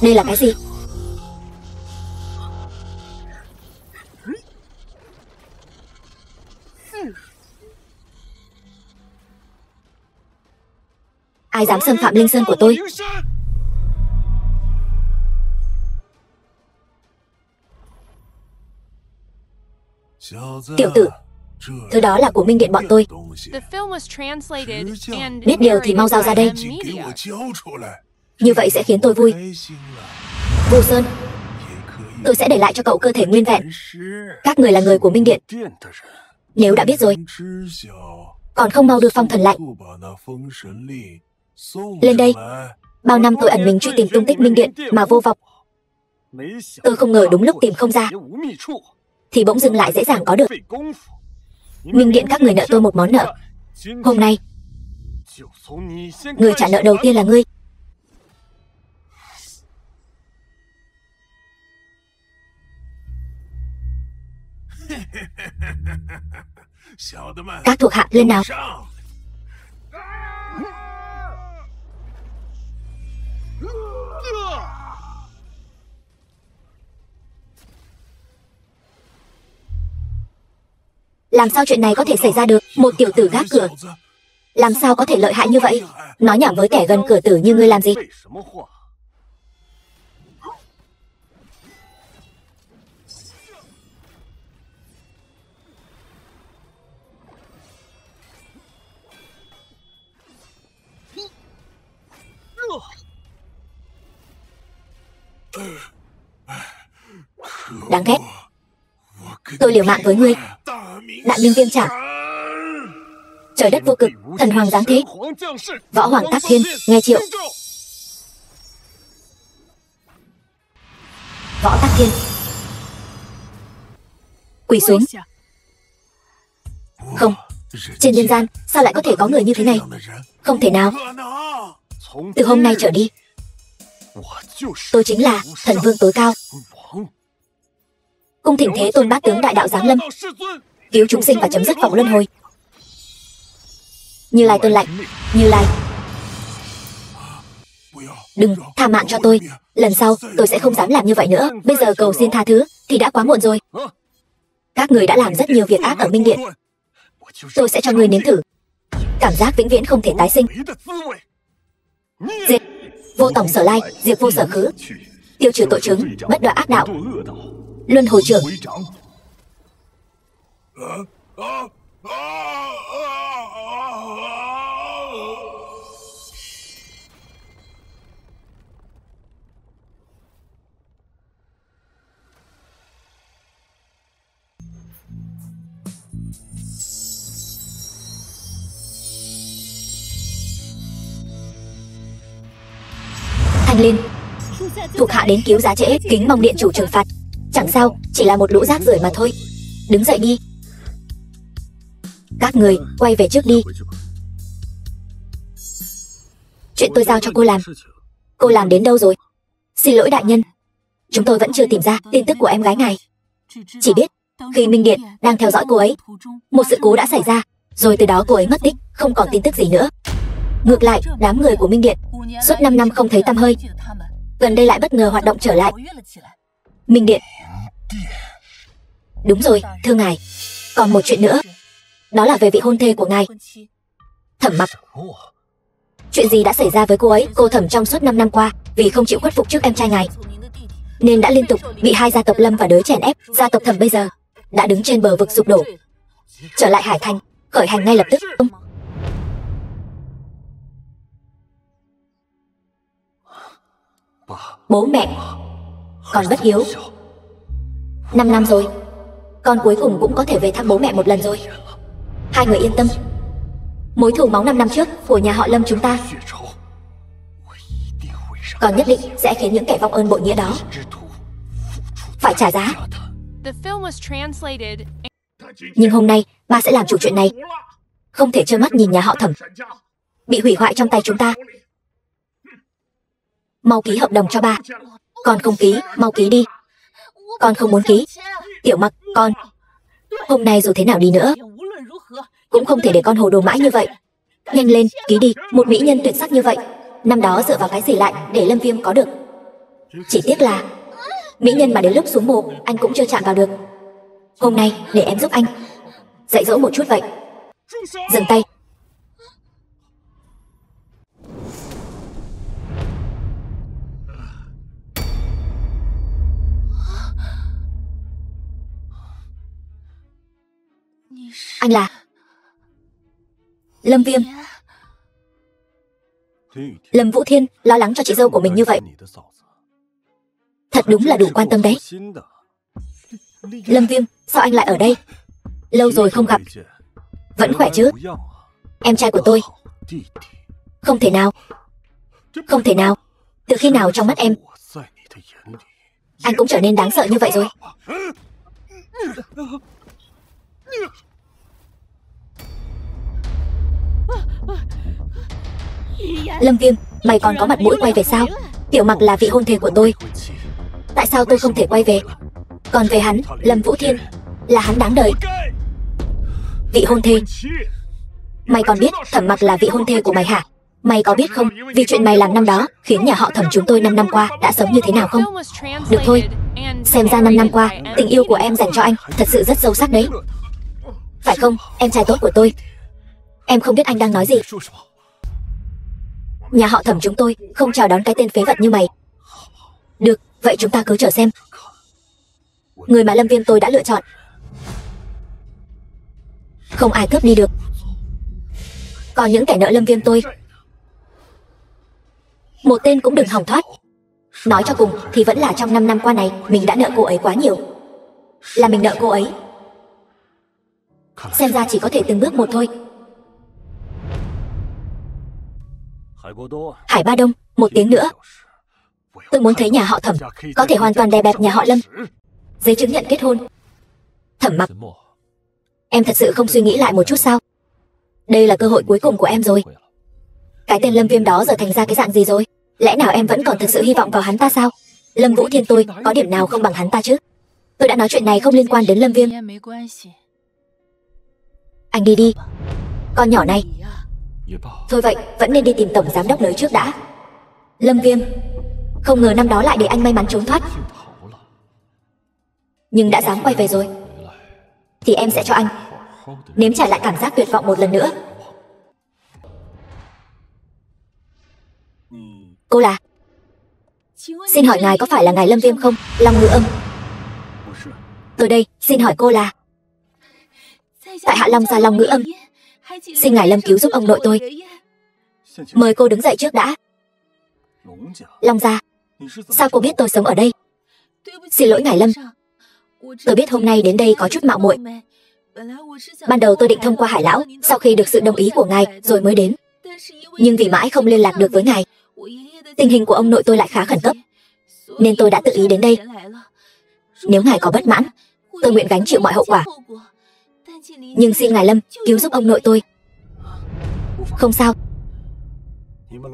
Đây là cái gì? Ai dám xâm phạm Linh Sơn của tôi? Tiểu tử, thứ đó là của Minh Điện bọn tôi. Biết điều thì mau giao ra đây. Như vậy sẽ khiến tôi vui. Vô Sơn, tôi sẽ để lại cho cậu cơ thể nguyên vẹn. Các người là người của Minh Điện. Nếu đã biết rồi, còn không mau đưa phong thần lại lên đây. Bao năm tôi ẩn mình truy tìm tung tích Minh Điện mà vô vọng. Tôi không ngờ đúng lúc tìm không ra thì bỗng dưng lại dễ dàng có được. Minh Điện các người nợ tôi một món nợ. Hôm nay người trả nợ đầu tiên là ngươi. Các thuộc hạ lên nào. Làm sao chuyện này có thể xảy ra được? Một tiểu tử gác cửa làm sao có thể lợi hại như vậy? Nói nhảm với kẻ gần cửa tử như ngươi làm gì? Đáng ghét. Tôi liều mạng với ngươi. Đại Minh Viêm Trảm. Trời đất vô cực, thần hoàng giáng thế. Võ Hoàng Tác Thiên, nghe triệu. Võ Tác Thiên, quỳ xuống. Không, trên nhân gian sao lại có thể có người như thế này? Không thể nào. Từ hôm nay trở đi, tôi chính là thần vương tối cao. Cung thỉnh Thế Tôn Bát Tướng Đại Đạo giáng lâm, cứu chúng sinh và chấm dứt vòng luân hồi. Như Lai tuân lệnh. Như Lai, đừng, tha mạng cho tôi. Lần sau tôi sẽ không dám làm như vậy nữa. Bây giờ cầu xin tha thứ thì đã quá muộn rồi. Các người đã làm rất nhiều việc ác ở Minh Điện. Tôi sẽ cho ngươi nếm thử cảm giác vĩnh viễn không thể tái sinh. Diệt vô tổng sở lai, diệt vô sở khứ, tiêu trừ tội chứng, bất đọa ác đạo, luân hồi trưởng. Thanh Liên, thuộc hạ đến cứu giá trễ, kính mong điện chủ trừng phạt. Chẳng sao, chỉ là một lũ rác rưởi mà thôi. Đứng dậy đi. Các người quay về trước đi. Chuyện tôi giao cho cô làm, cô làm đến đâu rồi? Xin lỗi đại nhân, chúng tôi vẫn chưa tìm ra tin tức của em gái ngài. Chỉ biết khi Minh Điện đang theo dõi cô ấy, một sự cố đã xảy ra, rồi từ đó cô ấy mất tích, không còn tin tức gì nữa. Ngược lại, đám người của Minh Điện suốt 5 năm không thấy tăm hơi, gần đây lại bất ngờ hoạt động trở lại. Minh Điện. Đúng rồi, thưa ngài. Còn một chuyện nữa, đó là về vị hôn thê của ngài, Thẩm Mặc. Chuyện gì đã xảy ra với cô ấy? Cô Thẩm trong suốt 5 năm qua, vì không chịu khuất phục trước em trai ngài, nên đã liên tục bị hai gia tộc Lâm và Đới chèn ép. Gia tộc Thẩm bây giờ đã đứng trên bờ vực sụp đổ. Trở lại Hải Thành, khởi hành ngay lập tức. Bố mẹ, con bất hiếu. 5 năm rồi, con cuối cùng cũng có thể về thăm bố mẹ một lần rồi. Hai người yên tâm, mối thù máu 5 năm trước của nhà họ Lâm chúng ta, con nhất định sẽ khiến những kẻ vong ơn bội nghĩa đó phải trả giá. Nhưng hôm nay ba sẽ làm chủ chuyện này, không thể trơ mắt nhìn nhà họ Thẩm bị hủy hoại trong tay chúng ta. Mau ký hợp đồng cho ba. Con không ký, mau ký đi. Con không muốn ký. Tiểu Mặc, con hôm nay dù thế nào đi nữa cũng không thể để con hồ đồ mãi như vậy. Nhanh lên, ký đi. Một mỹ nhân tuyệt sắc như vậy, năm đó dựa vào cái gì lại để Lâm Viêm có được? Chỉ tiếc là mỹ nhân mà đến lúc xuống mồ anh cũng chưa chạm vào được. Hôm nay để em giúp anh dạy dỗ một chút vậy. Dừng tay. Anh là Lâm Viêm. Lâm Vũ Thiên lo lắng cho chị dâu của mình như vậy, thật đúng là đủ quan tâm đấy. Lâm Viêm, sao anh lại ở đây? Lâu rồi không gặp. Vẫn khỏe chứ? Em trai của tôi. Không thể nào. Không thể nào. Từ khi nào trong mắt em anh cũng trở nên đáng sợ như vậy rồi? Lâm Viêm, mày còn có mặt mũi quay về sao? Tiểu Mặc là vị hôn thê của tôi, tại sao tôi không thể quay về? Còn về hắn, Lâm Vũ Thiên, là hắn đáng đời. Vị hôn thê? Mày còn biết Thẩm Mặc là vị hôn thê của mày hả? Mày có biết không, vì chuyện mày làm năm đó khiến nhà họ Thẩm chúng tôi 5 năm qua đã sống như thế nào không? Được thôi, xem ra 5 năm qua tình yêu của em dành cho anh thật sự rất sâu sắc đấy. Phải không, em trai tốt của tôi? Em không biết anh đang nói gì. Nhà họ Thẩm chúng tôi không chào đón cái tên phế vật như mày. Được, vậy chúng ta cứ chờ xem. Người mà Lâm Viêm tôi đã lựa chọn không ai cướp đi được. Còn những kẻ nợ Lâm Viêm tôi, một tên cũng đừng hòng thoát. Nói cho cùng thì vẫn là trong 5 năm qua này mình đã nợ cô ấy quá nhiều. Là mình nợ cô ấy. Xem ra chỉ có thể từng bước một thôi. Hải Ba Đông, 1 tiếng nữa. Tôi muốn thấy nhà họ Thẩm có thể hoàn toàn đè bẹp nhà họ Lâm. Giấy chứng nhận kết hôn. Thẩm Mặc, em thật sự không suy nghĩ lại một chút sao? Đây là cơ hội cuối cùng của em rồi. Cái tên Lâm Viêm đó giờ thành ra cái dạng gì rồi? Lẽ nào em vẫn còn thực sự hy vọng vào hắn ta sao? Lâm Vũ Thiên tôi có điểm nào không bằng hắn ta chứ? Tôi đã nói chuyện này không liên quan đến Lâm Viêm. Anh đi đi, con nhỏ này. Thôi vậy, vẫn nên đi tìm tổng giám đốc Nới trước đã. Lâm Viêm, không ngờ năm đó lại để anh may mắn trốn thoát. Nhưng đã dám quay về rồi thì em sẽ cho anh nếm trải lại cảm giác tuyệt vọng một lần nữa. Cô là... Xin hỏi ngài có phải là ngài Lâm Viêm không? Long Ngữ Âm. Tôi đây, xin hỏi cô là... Tại Hạ Long gia Long Ngữ Âm. Xin ngài Lâm cứu giúp ông nội tôi. Mời cô đứng dậy trước đã. Long gia, sao cô biết tôi sống ở đây? Xin lỗi ngài Lâm, tôi biết hôm nay đến đây có chút mạo muội. Ban đầu tôi định thông qua Hải lão, sau khi được sự đồng ý của ngài rồi mới đến. Nhưng vì mãi không liên lạc được với ngài, tình hình của ông nội tôi lại khá khẩn cấp, nên tôi đã tự ý đến đây. Nếu ngài có bất mãn, tôi nguyện gánh chịu mọi hậu quả. Nhưng xin ngài Lâm cứu giúp ông nội tôi. Không sao.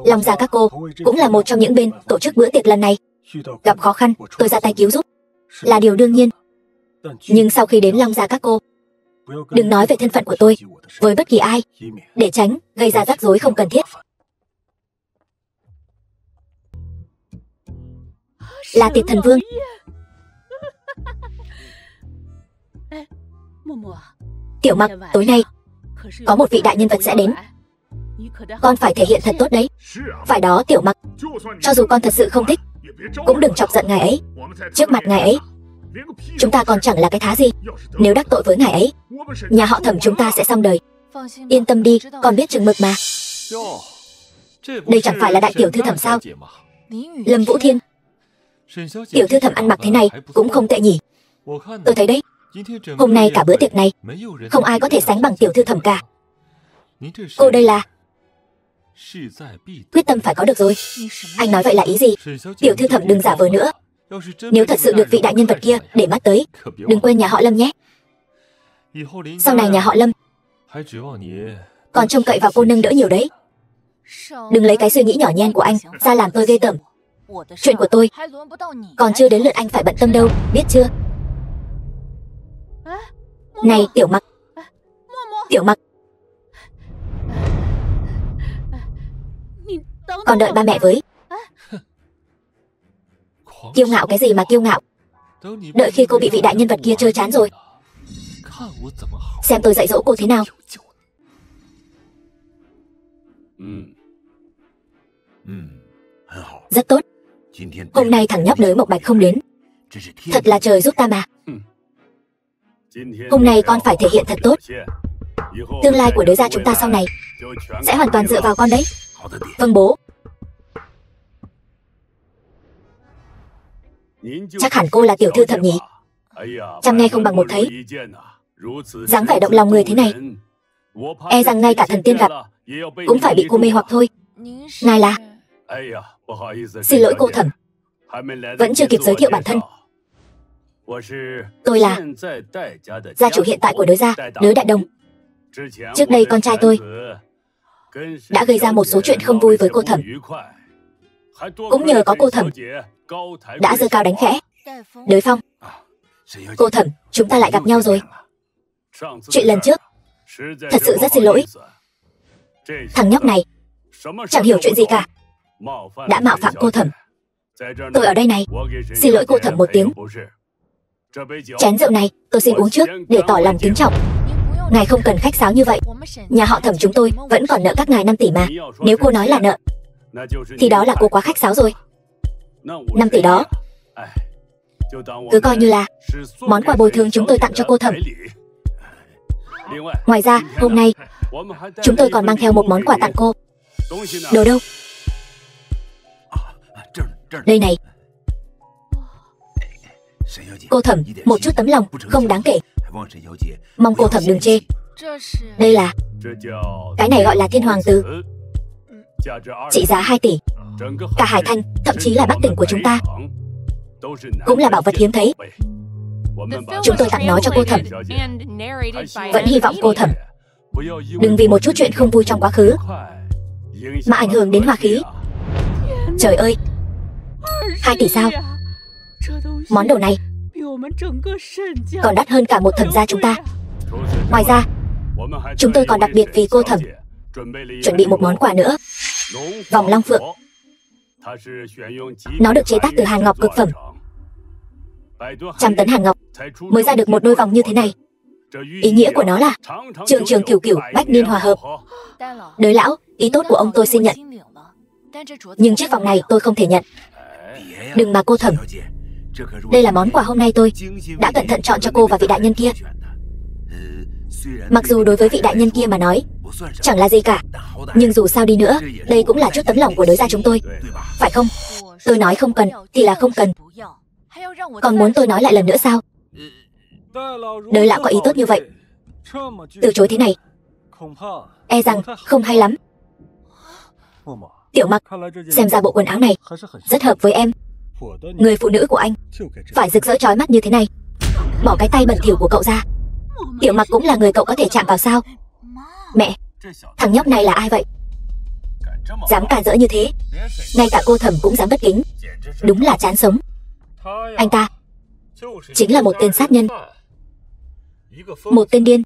Long gia các cô cũng là một trong những bên tổ chức bữa tiệc lần này. Gặp khó khăn, tôi ra tay cứu giúp là điều đương nhiên. Nhưng sau khi đến Long gia các cô, đừng nói về thân phận của tôi với bất kỳ ai, để tránh gây ra rắc rối không cần thiết. Là Tiệt Thần Vương. Tiểu Mặc, tối nay có một vị đại nhân vật sẽ đến. Con phải thể hiện thật tốt đấy. Phải đó Tiểu Mặc. Cho dù con thật sự không thích, cũng đừng chọc giận ngài ấy. Trước mặt ngài ấy, chúng ta còn chẳng là cái thá gì. Nếu đắc tội với ngài ấy, nhà họ Thẩm chúng ta sẽ xong đời. Yên tâm đi, con biết chừng mực mà. Đây chẳng phải là đại tiểu thư Thẩm sao? Lâm Vũ Thiên, tiểu thư Thẩm ăn mặc thế này cũng không tệ nhỉ. Tôi thấy đấy, hôm nay cả bữa tiệc này không ai có thể sánh bằng tiểu thư Thẩm cả. Cô đây là quyết tâm phải có được rồi. Anh nói vậy là ý gì? Tiểu thư Thẩm đừng giả vờ nữa. Nếu thật sự được vị đại nhân vật kia để mắt tới, đừng quên nhà họ Lâm nhé. Sau này nhà họ Lâm còn trông cậy vào cô nâng đỡ nhiều đấy. Đừng lấy cái suy nghĩ nhỏ nhen của anh ra làm tôi ghê tởm. Chuyện của tôi còn chưa đến lượt anh phải bận tâm đâu, biết chưa? Này Tiểu Mặc. Tiểu Mặc, còn đợi ba mẹ với. Kiêu ngạo cái gì mà kiêu ngạo? Đợi khi cô bị vị đại nhân vật kia chơi chán rồi, xem tôi dạy dỗ cô thế nào. Rất tốt. Hôm nay thằng nhóc đới Mộc Bạch không đến, thật là trời giúp ta mà. Hôm nay con phải thể hiện thật tốt. Tương lai của đới gia chúng ta sau này sẽ hoàn toàn dựa vào con đấy. Vâng bố. Chắc hẳn cô là tiểu thư Thẩm nhỉ? Chăm nghe không bằng một thấy. Dáng vẻ động lòng người thế này, e rằng ngay cả thần tiên gặp cũng phải bị cô mê hoặc thôi. Ngài là? Xin lỗi cô Thẩm, vẫn chưa kịp giới thiệu bản thân. Tôi là gia chủ hiện tại của đới gia, đới Đại Đồng. Trước đây con trai tôi đã gây ra một số chuyện không vui với cô Thẩm. Cũng nhờ có cô Thẩm đã giơ cao đánh khẽ. Đới Phong, cô Thẩm, chúng ta lại gặp nhau rồi. Chuyện lần trước thật sự rất xin lỗi. Thằng nhóc này chẳng hiểu chuyện gì cả, đã mạo phạm cô Thẩm. Tôi ở đây này, xin lỗi cô Thẩm một tiếng. Chén rượu này tôi xin uống trước để tỏ lòng kính trọng. Ngài không cần khách sáo như vậy. Nhà họ Thẩm chúng tôi vẫn còn nợ các ngài 5 tỷ mà. Nếu cô nói là nợ thì đó là cô quá khách sáo rồi. 5 tỷ đó cứ coi như là món quà bồi thường chúng tôi tặng cho cô Thẩm. Ngoài ra hôm nay chúng tôi còn mang theo một món quà tặng cô. Đồ đâu? Đây này. Cô Thẩm, một chút tấm lòng không đáng kể, mong cô Thẩm đừng chê. Đây là, cái này gọi là Thiên Hoàng Từ, trị giá 2 tỷ. Cả Hải Thanh, thậm chí là Bắc Tỉnh của chúng ta cũng là bảo vật hiếm thấy. Chúng tôi tặng nó cho cô Thẩm, vẫn hy vọng cô Thẩm đừng vì một chút chuyện không vui trong quá khứ mà ảnh hưởng đến hòa khí. Trời ơi, 2 tỷ sao? Món đồ này còn đắt hơn cả một Thẩm gia chúng ta. Ngoài ra chúng tôi còn đặc biệt vì cô Thẩm chuẩn bị một món quà nữa. Vòng Long Phượng. Nó được chế tác từ hàn ngọc cực phẩm. 100 tấn hàn ngọc mới ra được một đôi vòng như thế này. Ý nghĩa của nó là trường trường cửu cửu, bách niên hòa hợp. Đới lão, ý tốt của ông tôi xin nhận, nhưng chiếc vòng này tôi không thể nhận. Đừng mà cô Thẩm, đây là món quà hôm nay tôi đã cẩn thận chọn cho cô và vị đại nhân kia. Mặc dù đối với vị đại nhân kia mà nói chẳng là gì cả, nhưng dù sao đi nữa, đây cũng là chút tấm lòng của đới gia chúng tôi, phải không? Tôi nói không cần thì là không cần, còn muốn tôi nói lại lần nữa sao? Đới lão có ý tốt như vậy, từ chối thế này e rằng không hay lắm. Tiểu Mặc, xem ra bộ quần áo này rất hợp với em. Người phụ nữ của anh phải rực rỡ chói mắt như thế này. Bỏ cái tay bẩn thỉu của cậu ra. Tiểu Mặc cũng là người cậu có thể chạm vào sao? Mẹ, thằng nhóc này là ai vậy? Dám cản rỡ như thế, ngay cả cô Thẩm cũng dám bất kính. Đúng là chán sống. Anh ta chính là một tên sát nhân, một tên điên.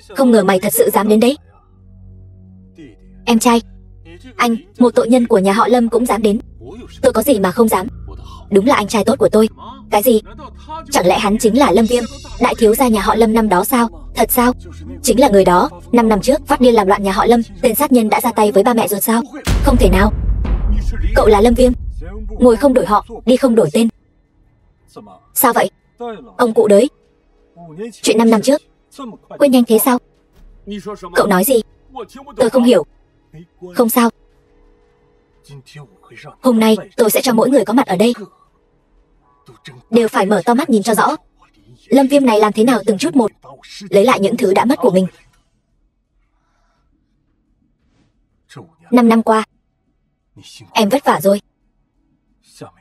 Không ngờ mày thật sự dám đến đấy. Em trai, anh, một tội nhân của nhà họ Lâm cũng dám đến. Tôi có gì mà không dám. Đúng là anh trai tốt của tôi. Cái gì? Chẳng lẽ hắn chính là Lâm Viêm, đại thiếu gia nhà họ Lâm năm đó sao? Thật sao? Chính là người đó, 5 năm trước phát điên làm loạn nhà họ Lâm, tên sát nhân đã ra tay với ba mẹ ruột sao? Không thể nào. Cậu là Lâm Viêm, ngồi không đổi họ, đi không đổi tên. Sao vậy? Ông cụ đới, chuyện 5 năm trước quên nhanh thế sao? Cậu nói gì? Tôi không hiểu. Không sao, hôm nay tôi sẽ cho mỗi người có mặt ở đây đều phải mở to mắt nhìn cho rõ Lâm Viêm này làm thế nào từng chút một lấy lại những thứ đã mất của mình. 5 năm qua em vất vả rồi,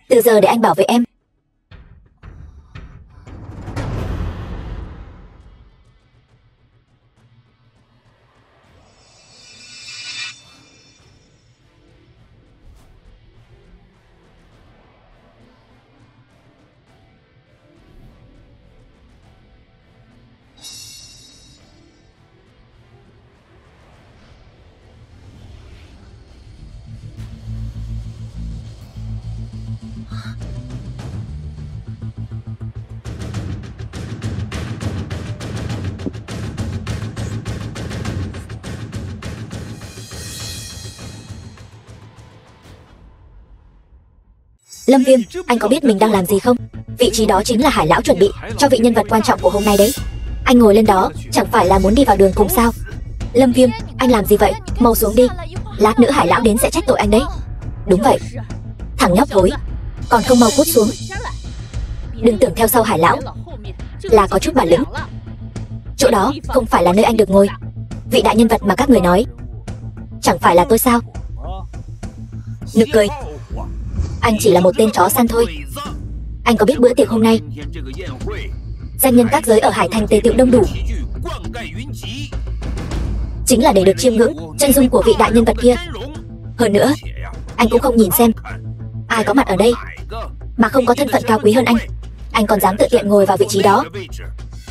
từ giờ để anh bảo vệ em. Lâm Viêm, anh có biết mình đang làm gì không? Vị trí đó chính là Hải lão chuẩn bị cho vị nhân vật quan trọng của hôm nay đấy. Anh ngồi lên đó, chẳng phải là muốn đi vào đường cùng sao? Lâm Viêm, anh làm gì vậy? Mau xuống đi. Lát nữa Hải lão đến sẽ trách tội anh đấy. Đúng vậy. Thằng nhóc thối, còn không mau cút xuống. Đừng tưởng theo sau Hải lão là có chút bản lĩnh. Chỗ đó không phải là nơi anh được ngồi. Vị đại nhân vật mà các người nói chẳng phải là tôi sao? Nực cười. Anh chỉ là một tên chó săn thôi. Anh có biết bữa tiệc hôm nay danh nhân các giới ở Hải Thành tề tựu đông đủ chính là để được chiêm ngưỡng chân dung của vị đại nhân vật kia. Hơn nữa, anh cũng không nhìn xem ai có mặt ở đây mà không có thân phận cao quý hơn anh. Anh còn dám tự tiện ngồi vào vị trí đó.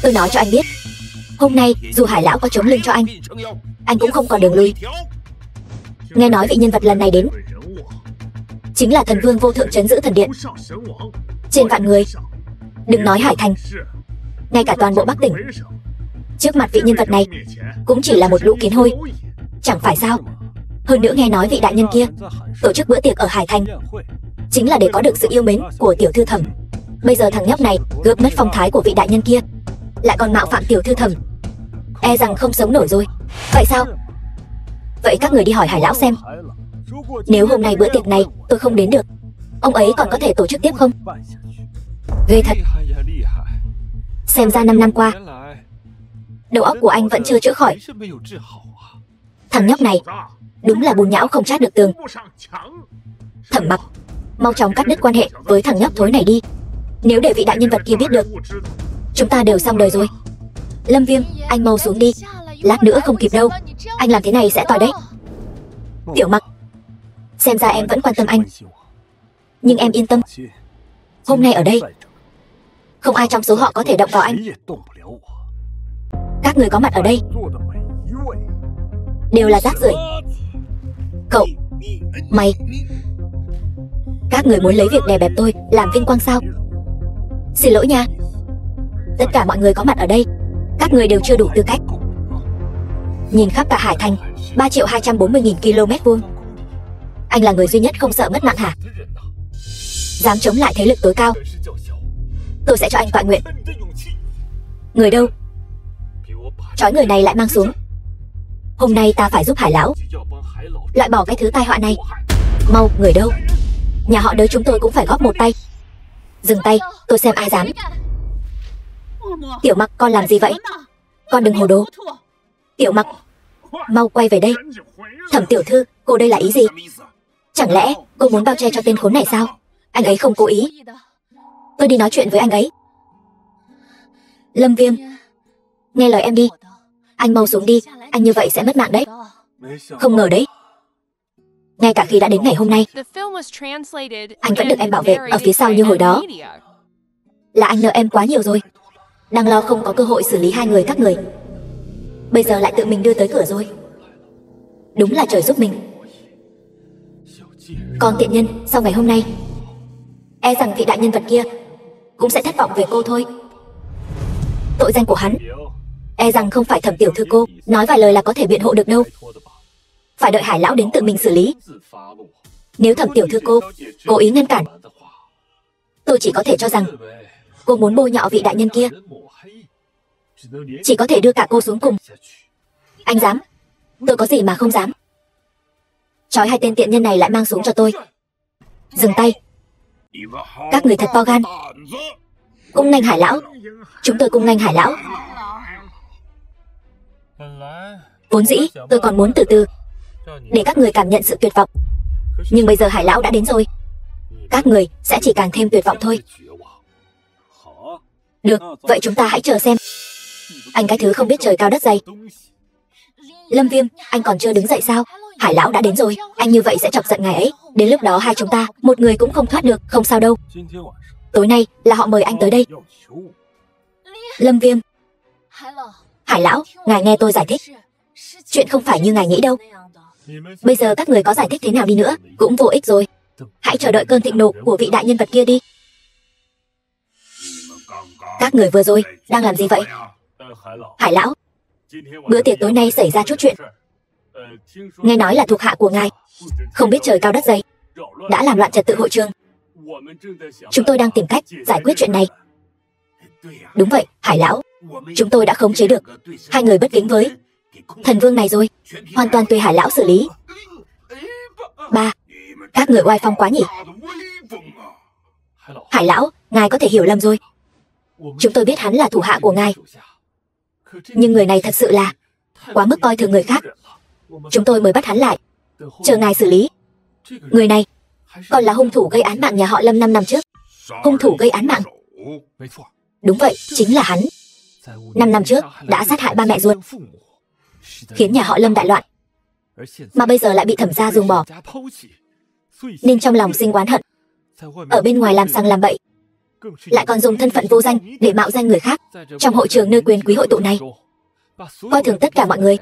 Tôi nói cho anh biết, hôm nay dù Hải lão có chống lưng cho anh cũng không còn đường lui. Nghe nói vị nhân vật lần này đến chính là thần vương vô thượng trấn giữ thần điện, trên vạn người. Đừng nói Hải Thành, ngay cả toàn bộ Bắc tỉnh, trước mặt vị nhân vật này cũng chỉ là một lũ kiến hôi, chẳng phải sao? Hơn nữa nghe nói vị đại nhân kia tổ chức bữa tiệc ở Hải Thành chính là để có được sự yêu mến của tiểu thư Thẩm. Bây giờ thằng nhóc này gớp mất phong thái của vị đại nhân kia, lại còn mạo phạm tiểu thư Thẩm, e rằng không sống nổi rồi. Vậy sao? Vậy các người đi hỏi Hải lão xem, nếu hôm nay bữa tiệc này tôi không đến được, ông ấy còn có thể tổ chức tiếp không? Ghê thật. Xem ra 5 năm qua đầu óc của anh vẫn chưa chữa khỏi. Thằng nhóc này đúng là bùn nhão không trát được tường. Thẩm Mặc, mau chóng cắt đứt quan hệ với thằng nhóc thối này đi. Nếu để vị đại nhân vật kia biết được, chúng ta đều xong đời rồi. Lâm Viêm, anh mau xuống đi, lát nữa không kịp đâu. Anh làm thế này sẽ tỏi đấy. Tiểu Mặc, xem ra em vẫn quan tâm anh, nhưng em yên tâm, hôm nay ở đây không ai trong số họ có thể động vào anh. Các người có mặt ở đây đều là rác rưởi. Cậu, mày, các người muốn lấy việc đè bẹp tôi làm vinh quang sao? Xin lỗi nha, tất cả mọi người có mặt ở đây, các người đều chưa đủ tư cách. Nhìn khắp cả Hải Thành 3.240.000 km², anh là người duy nhất không sợ mất mạng hả? Dám chống lại thế lực tối cao, tôi sẽ cho anh tọa nguyện. Người đâu? Trói người này lại mang xuống. Hôm nay ta phải giúp Hải lão loại bỏ cái thứ tai họa này. Mau, người đâu? Nhà họ Đới chúng tôi cũng phải góp một tay. Dừng tay, tôi xem ai dám. Tiểu Mặc, con làm gì vậy? Con đừng hồ đồ. Tiểu Mặc, mau quay về đây. Thẩm tiểu thư, cô đây là ý gì? Chẳng lẽ cô muốn bao che cho tên khốn này sao? Anh ấy không cố ý. Tôi đi nói chuyện với anh ấy. Lâm Viêm, nghe lời em đi. Anh mau xuống đi, anh như vậy sẽ mất mạng đấy. Không ngờ đấy, ngay cả khi đã đến ngày hôm nay, anh vẫn được em bảo vệ ở phía sau như hồi đó. Là anh nợ em quá nhiều rồi. Đang lo không có cơ hội xử lý hai người các người, bây giờ lại tự mình đưa tới cửa rồi. Đúng là trời giúp mình. Còn tiện nhân, sau ngày hôm nay, e rằng vị đại nhân vật kia cũng sẽ thất vọng về cô thôi. Tội danh của hắn e rằng không phải Thẩm tiểu thư cô nói vài lời là có thể biện hộ được đâu. Phải đợi Hải lão đến tự mình xử lý. Nếu Thẩm tiểu thư cô cố ý ngăn cản, tôi chỉ có thể cho rằng cô muốn bôi nhọ vị đại nhân kia, chỉ có thể đưa cả cô xuống cùng. Anh dám? Tôi có gì mà không dám. Trói hai tên tiện nhân này lại mang xuống cho tôi. Dừng tay. Các người thật to gan. Cung nghênh Hải lão. Chúng tôi cung nghênh Hải lão. Vốn dĩ tôi còn muốn từ từ để các người cảm nhận sự tuyệt vọng, nhưng bây giờ Hải lão đã đến rồi, các người sẽ chỉ càng thêm tuyệt vọng thôi. Được, vậy chúng ta hãy chờ xem. Anh cái thứ không biết trời cao đất dày. Lâm Viêm, anh còn chưa đứng dậy sao? Hải lão đã đến rồi, anh như vậy sẽ chọc giận ngài ấy. Đến lúc đó hai chúng ta, một người cũng không thoát được. Không sao đâu. Tối nay là họ mời anh tới đây. Lâm Viêm, Hải lão, ngài nghe tôi giải thích. Chuyện không phải như ngài nghĩ đâu. Bây giờ các người có giải thích thế nào đi nữa cũng vô ích rồi. Hãy chờ đợi cơn thịnh nộ của vị đại nhân vật kia đi. Các người vừa rồi đang làm gì vậy? Hải lão, bữa tiệc tối nay xảy ra chút chuyện. Nghe nói là thuộc hạ của ngài không biết trời cao đất dày, đã làm loạn trật tự hội trường. Chúng tôi đang tìm cách giải quyết chuyện này. Đúng vậy, Hải lão. Chúng tôi đã khống chế được hai người bất kính với thần vương này rồi. Hoàn toàn tùy Hải lão xử lý. Ba, các người oai phong quá nhỉ. Hải lão, ngài có thể hiểu lầm rồi. Chúng tôi biết hắn là thủ hạ của ngài, nhưng người này thật sự là quá mức coi thường người khác. Chúng tôi mới bắt hắn lại, chờ ngài xử lý. Người này còn là hung thủ gây án mạng nhà họ Lâm 5 năm trước. Hung thủ gây án mạng? Đúng vậy, chính là hắn. 5 năm trước đã sát hại ba mẹ ruột, khiến nhà họ Lâm đại loạn, mà bây giờ lại bị thẩm gia ruồng bỏ, nên trong lòng sinh oán hận. Ở bên ngoài làm sằng làm bậy, lại còn dùng thân phận vô danh để mạo danh người khác. Trong hội trường nơi quyền quý hội tụ này, coi thường tất cả mọi người,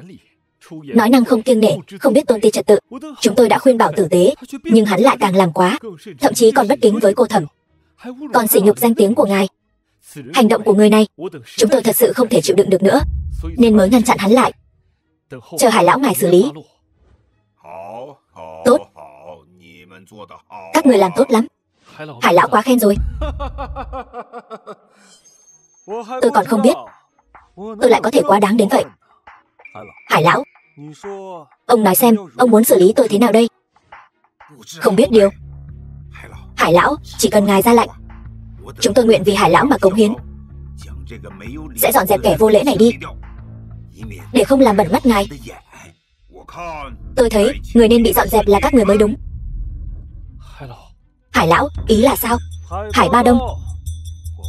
nói năng không kiêng nể, không biết tôn ti trật tự. Chúng tôi đã khuyên bảo tử tế, nhưng hắn lại càng làm quá, thậm chí còn bất kính với cô thẩm, còn sỉ nhục danh tiếng của ngài. Hành động của người này chúng tôi thật sự không thể chịu đựng được nữa, nên mới ngăn chặn hắn lại, chờ Hải lão ngài xử lý. Tốt, các người làm tốt lắm. Hải lão quá khen rồi. Tôi còn không biết tôi lại có thể quá đáng đến vậy. Hải lão, ông nói xem, ông muốn xử lý tôi thế nào đây? Không biết điều. Hải lão, chỉ cần ngài ra lệnh, chúng tôi nguyện vì Hải lão mà cống hiến. Sẽ dọn dẹp kẻ vô lễ này đi, để không làm bẩn mắt ngài. Tôi thấy người nên bị dọn dẹp là các người mới đúng. Hải lão, ý là sao? Hải Ba Đông,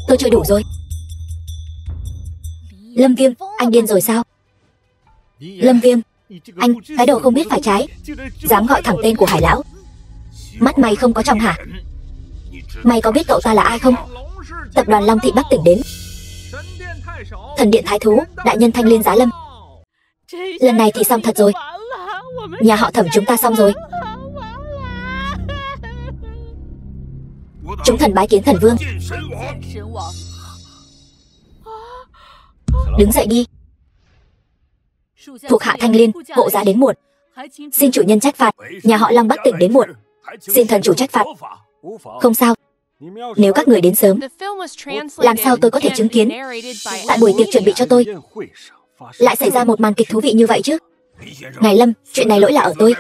tôi chơi đủ rồi. Lâm Viêm, anh điên rồi sao? Lâm Viêm, anh, cái đồ không biết phải trái, dám gọi thẳng tên của Hải lão. Mắt mày không có trong hả? Mày có biết cậu ta là ai không? Tập đoàn Long Thị Bắc tỉnh đến. Thần điện Thái Thú, đại nhân Thanh Liên Giá Lâm. Lần này thì xong thật rồi. Nhà họ Thẩm chúng ta xong rồi. Chúng thần bái kiến thần vương. Đứng dậy đi. Thuộc hạ Thanh Liên, hộ giá đến muộn, xin chủ nhân trách phạt. Nhà họ Long Bắc tỉnh đến muộn, xin thần chủ trách phạt. Không sao, nếu các người đến sớm, làm sao tôi có thể chứng kiến tại buổi tiệc chuẩn bị cho tôi lại xảy ra một màn kịch thú vị như vậy chứ? Ngài Lâm, chuyện này lỗi là ở tôi.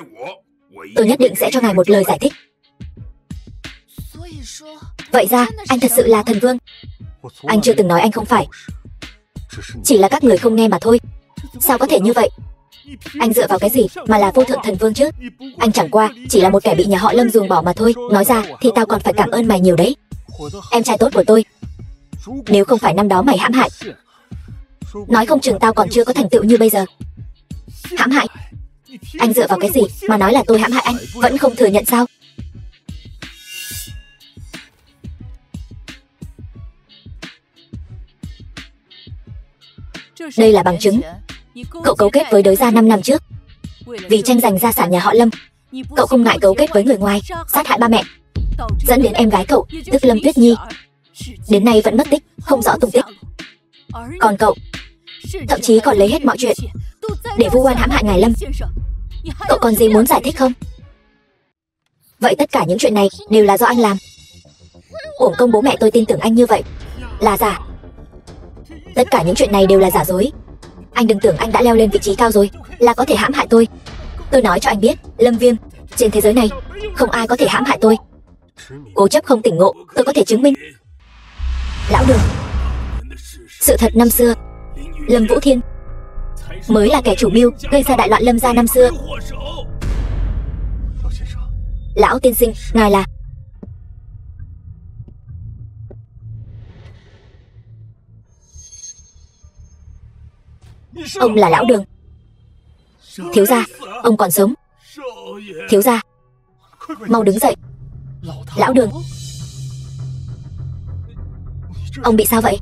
Tôi nhất định sẽ cho ngài một lời giải thích. Vậy ra, anh thật sự là thần vương. Anh chưa từng nói anh không phải, chỉ là các người không nghe mà thôi. Sao có thể như vậy? Anh dựa vào cái gì mà là vô thượng thần vương chứ? Anh chẳng qua chỉ là một kẻ bị nhà họ Lâm ruồng bỏ mà thôi. Nói ra thì tao còn phải cảm ơn mày nhiều đấy, em trai tốt của tôi. Nếu không phải năm đó mày hãm hại, nói không chừng tao còn chưa có thành tựu như bây giờ. Hãm hại? Anh dựa vào cái gì mà nói là tôi hãm hại anh? Vẫn không thừa nhận sao? Đây là bằng chứng. Cậu cấu kết với Đới Gia 5 năm trước, vì tranh giành gia sản nhà họ Lâm. Cậu không ngại cấu kết với người ngoài, sát hại ba mẹ, dẫn đến em gái cậu, tức Lâm Tuyết Nhi, đến nay vẫn mất tích, không rõ tung tích. Còn cậu, thậm chí còn lấy hết mọi chuyện để vu oan hãm hại ngài Lâm. Cậu còn gì muốn giải thích không? Vậy tất cả những chuyện này đều là do anh làm. Uổng công bố mẹ tôi tin tưởng anh như vậy là giả. Tất cả những chuyện này đều là giả dối. Anh đừng tưởng anh đã leo lên vị trí cao rồi là có thể hãm hại tôi. Tôi nói cho anh biết, Lâm Viêm, trên thế giới này không ai có thể hãm hại tôi. Cố chấp không tỉnh ngộ, tôi có thể chứng minh. Lão Đường, sự thật năm xưa, Lâm Vũ Thiên mới là kẻ chủ mưu gây ra đại loạn Lâm gia năm xưa. Lão tiên sinh, ngài là... Ông là Lão Đường. Thiếu gia, ông còn sống. Thiếu gia, mau đứng dậy. Lão Đường, ông bị sao vậy?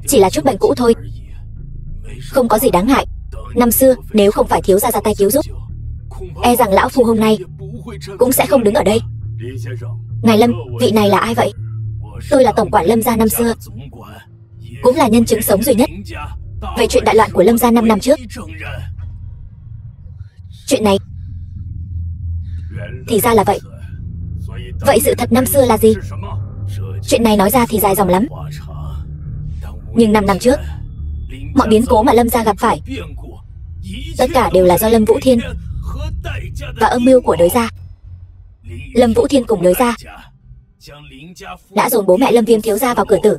Chỉ là chút bệnh cũ thôi, không có gì đáng ngại. Năm xưa nếu không phải thiếu gia ra tay cứu giúp, e rằng lão phu hôm nay cũng sẽ không đứng ở đây. Ngài Lâm, vị này là ai vậy? Tôi là tổng quản Lâm gia năm xưa, cũng là nhân chứng sống duy nhất về chuyện đại loạn của Lâm gia 5 năm trước. Chuyện này thì ra là vậy. Vậy sự thật năm xưa là gì? Chuyện này nói ra thì dài dòng lắm. Nhưng 5 năm trước, mọi biến cố mà Lâm gia gặp phải, tất cả đều là do Lâm Vũ Thiên và âm mưu của Đới gia. Lâm Vũ Thiên cùng Đới gia đã dồn bố mẹ Lâm Viêm thiếu gia vào cửa tử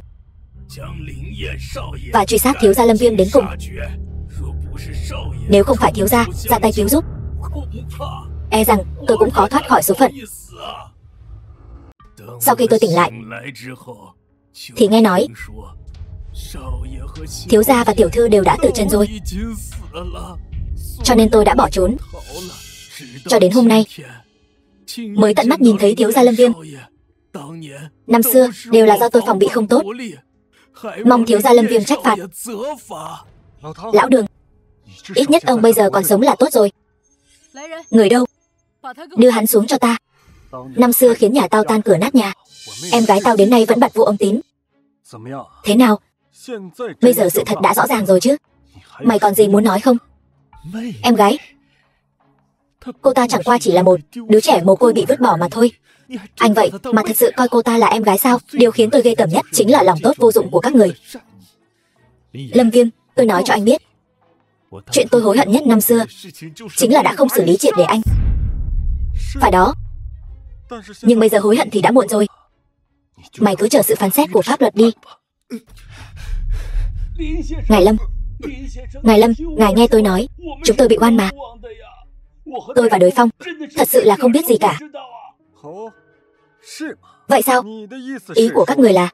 và truy sát thiếu gia Lâm Viêm đến cùng. Nếu không phải thiếu gia ra tay cứu giúp, e rằng tôi cũng khó thoát khỏi số phận. Sau khi tôi tỉnh lại thì nghe nói thiếu gia và tiểu thư đều đã tử trận rồi, cho nên tôi đã bỏ trốn. Cho đến hôm nay mới tận mắt nhìn thấy thiếu gia Lâm Viêm. Năm xưa đều là do tôi phòng bị không tốt, mong thiếu gia Lâm Viêm trách phạt. Lão Đường, ít nhất ông bây giờ còn sống là tốt rồi. Người đâu? Đưa hắn xuống cho ta. Năm xưa khiến nhà tao tan cửa nát nhà, em gái tao đến nay vẫn bặt vô âm tín. Thế nào? Bây giờ sự thật đã rõ ràng rồi chứ? Mày còn gì muốn nói không? Em gái? Cô ta chẳng qua chỉ là một đứa trẻ mồ côi bị vứt bỏ mà thôi. Anh vậy mà thật sự coi cô ta là em gái sao? Điều khiến tôi ghê tởm nhất chính là lòng tốt vô dụng của các người. Lâm Viêm, tôi nói cho anh biết, chuyện tôi hối hận nhất năm xưa chính là đã không xử lý triệt để anh. Phải đó. Nhưng bây giờ hối hận thì đã muộn rồi. Mày cứ chờ sự phán xét của pháp luật đi. Ngài Lâm, ngài nghe tôi nói, chúng tôi bị oan mà. Tôi và Đới Phong thật sự là không biết gì cả. Vậy sao? Ý của các người là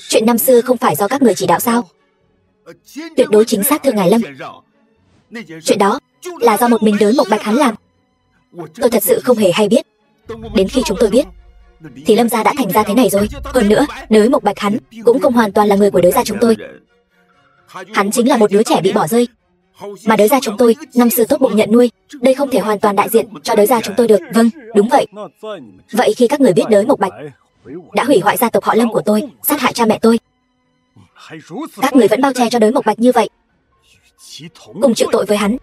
chuyện năm xưa không phải do các người chỉ đạo sao? Tuyệt đối chính xác thưa ngài Lâm. Chuyện đó là do một mình Đới Mộc Bạch hắn làm. Tôi thật sự không hề hay biết. Đến khi chúng tôi biết thì Lâm gia đã thành ra thế này rồi. Hơn nữa, Đới Mộc Bạch hắn cũng không hoàn toàn là người của Đới gia chúng tôi. Hắn chính là một đứa trẻ bị bỏ rơi mà Đới gia chúng tôi năm xưa tốt bụng nhận nuôi. Đây không thể hoàn toàn đại diện cho Đới gia chúng tôi được. Vâng, đúng vậy. Vậy khi các người biết Đới Mộc Bạch đã hủy hoại gia tộc họ Lâm của tôi, sát hại cha mẹ tôi, các người vẫn bao che cho Đới Mộc Bạch như vậy, cùng chịu tội với hắn.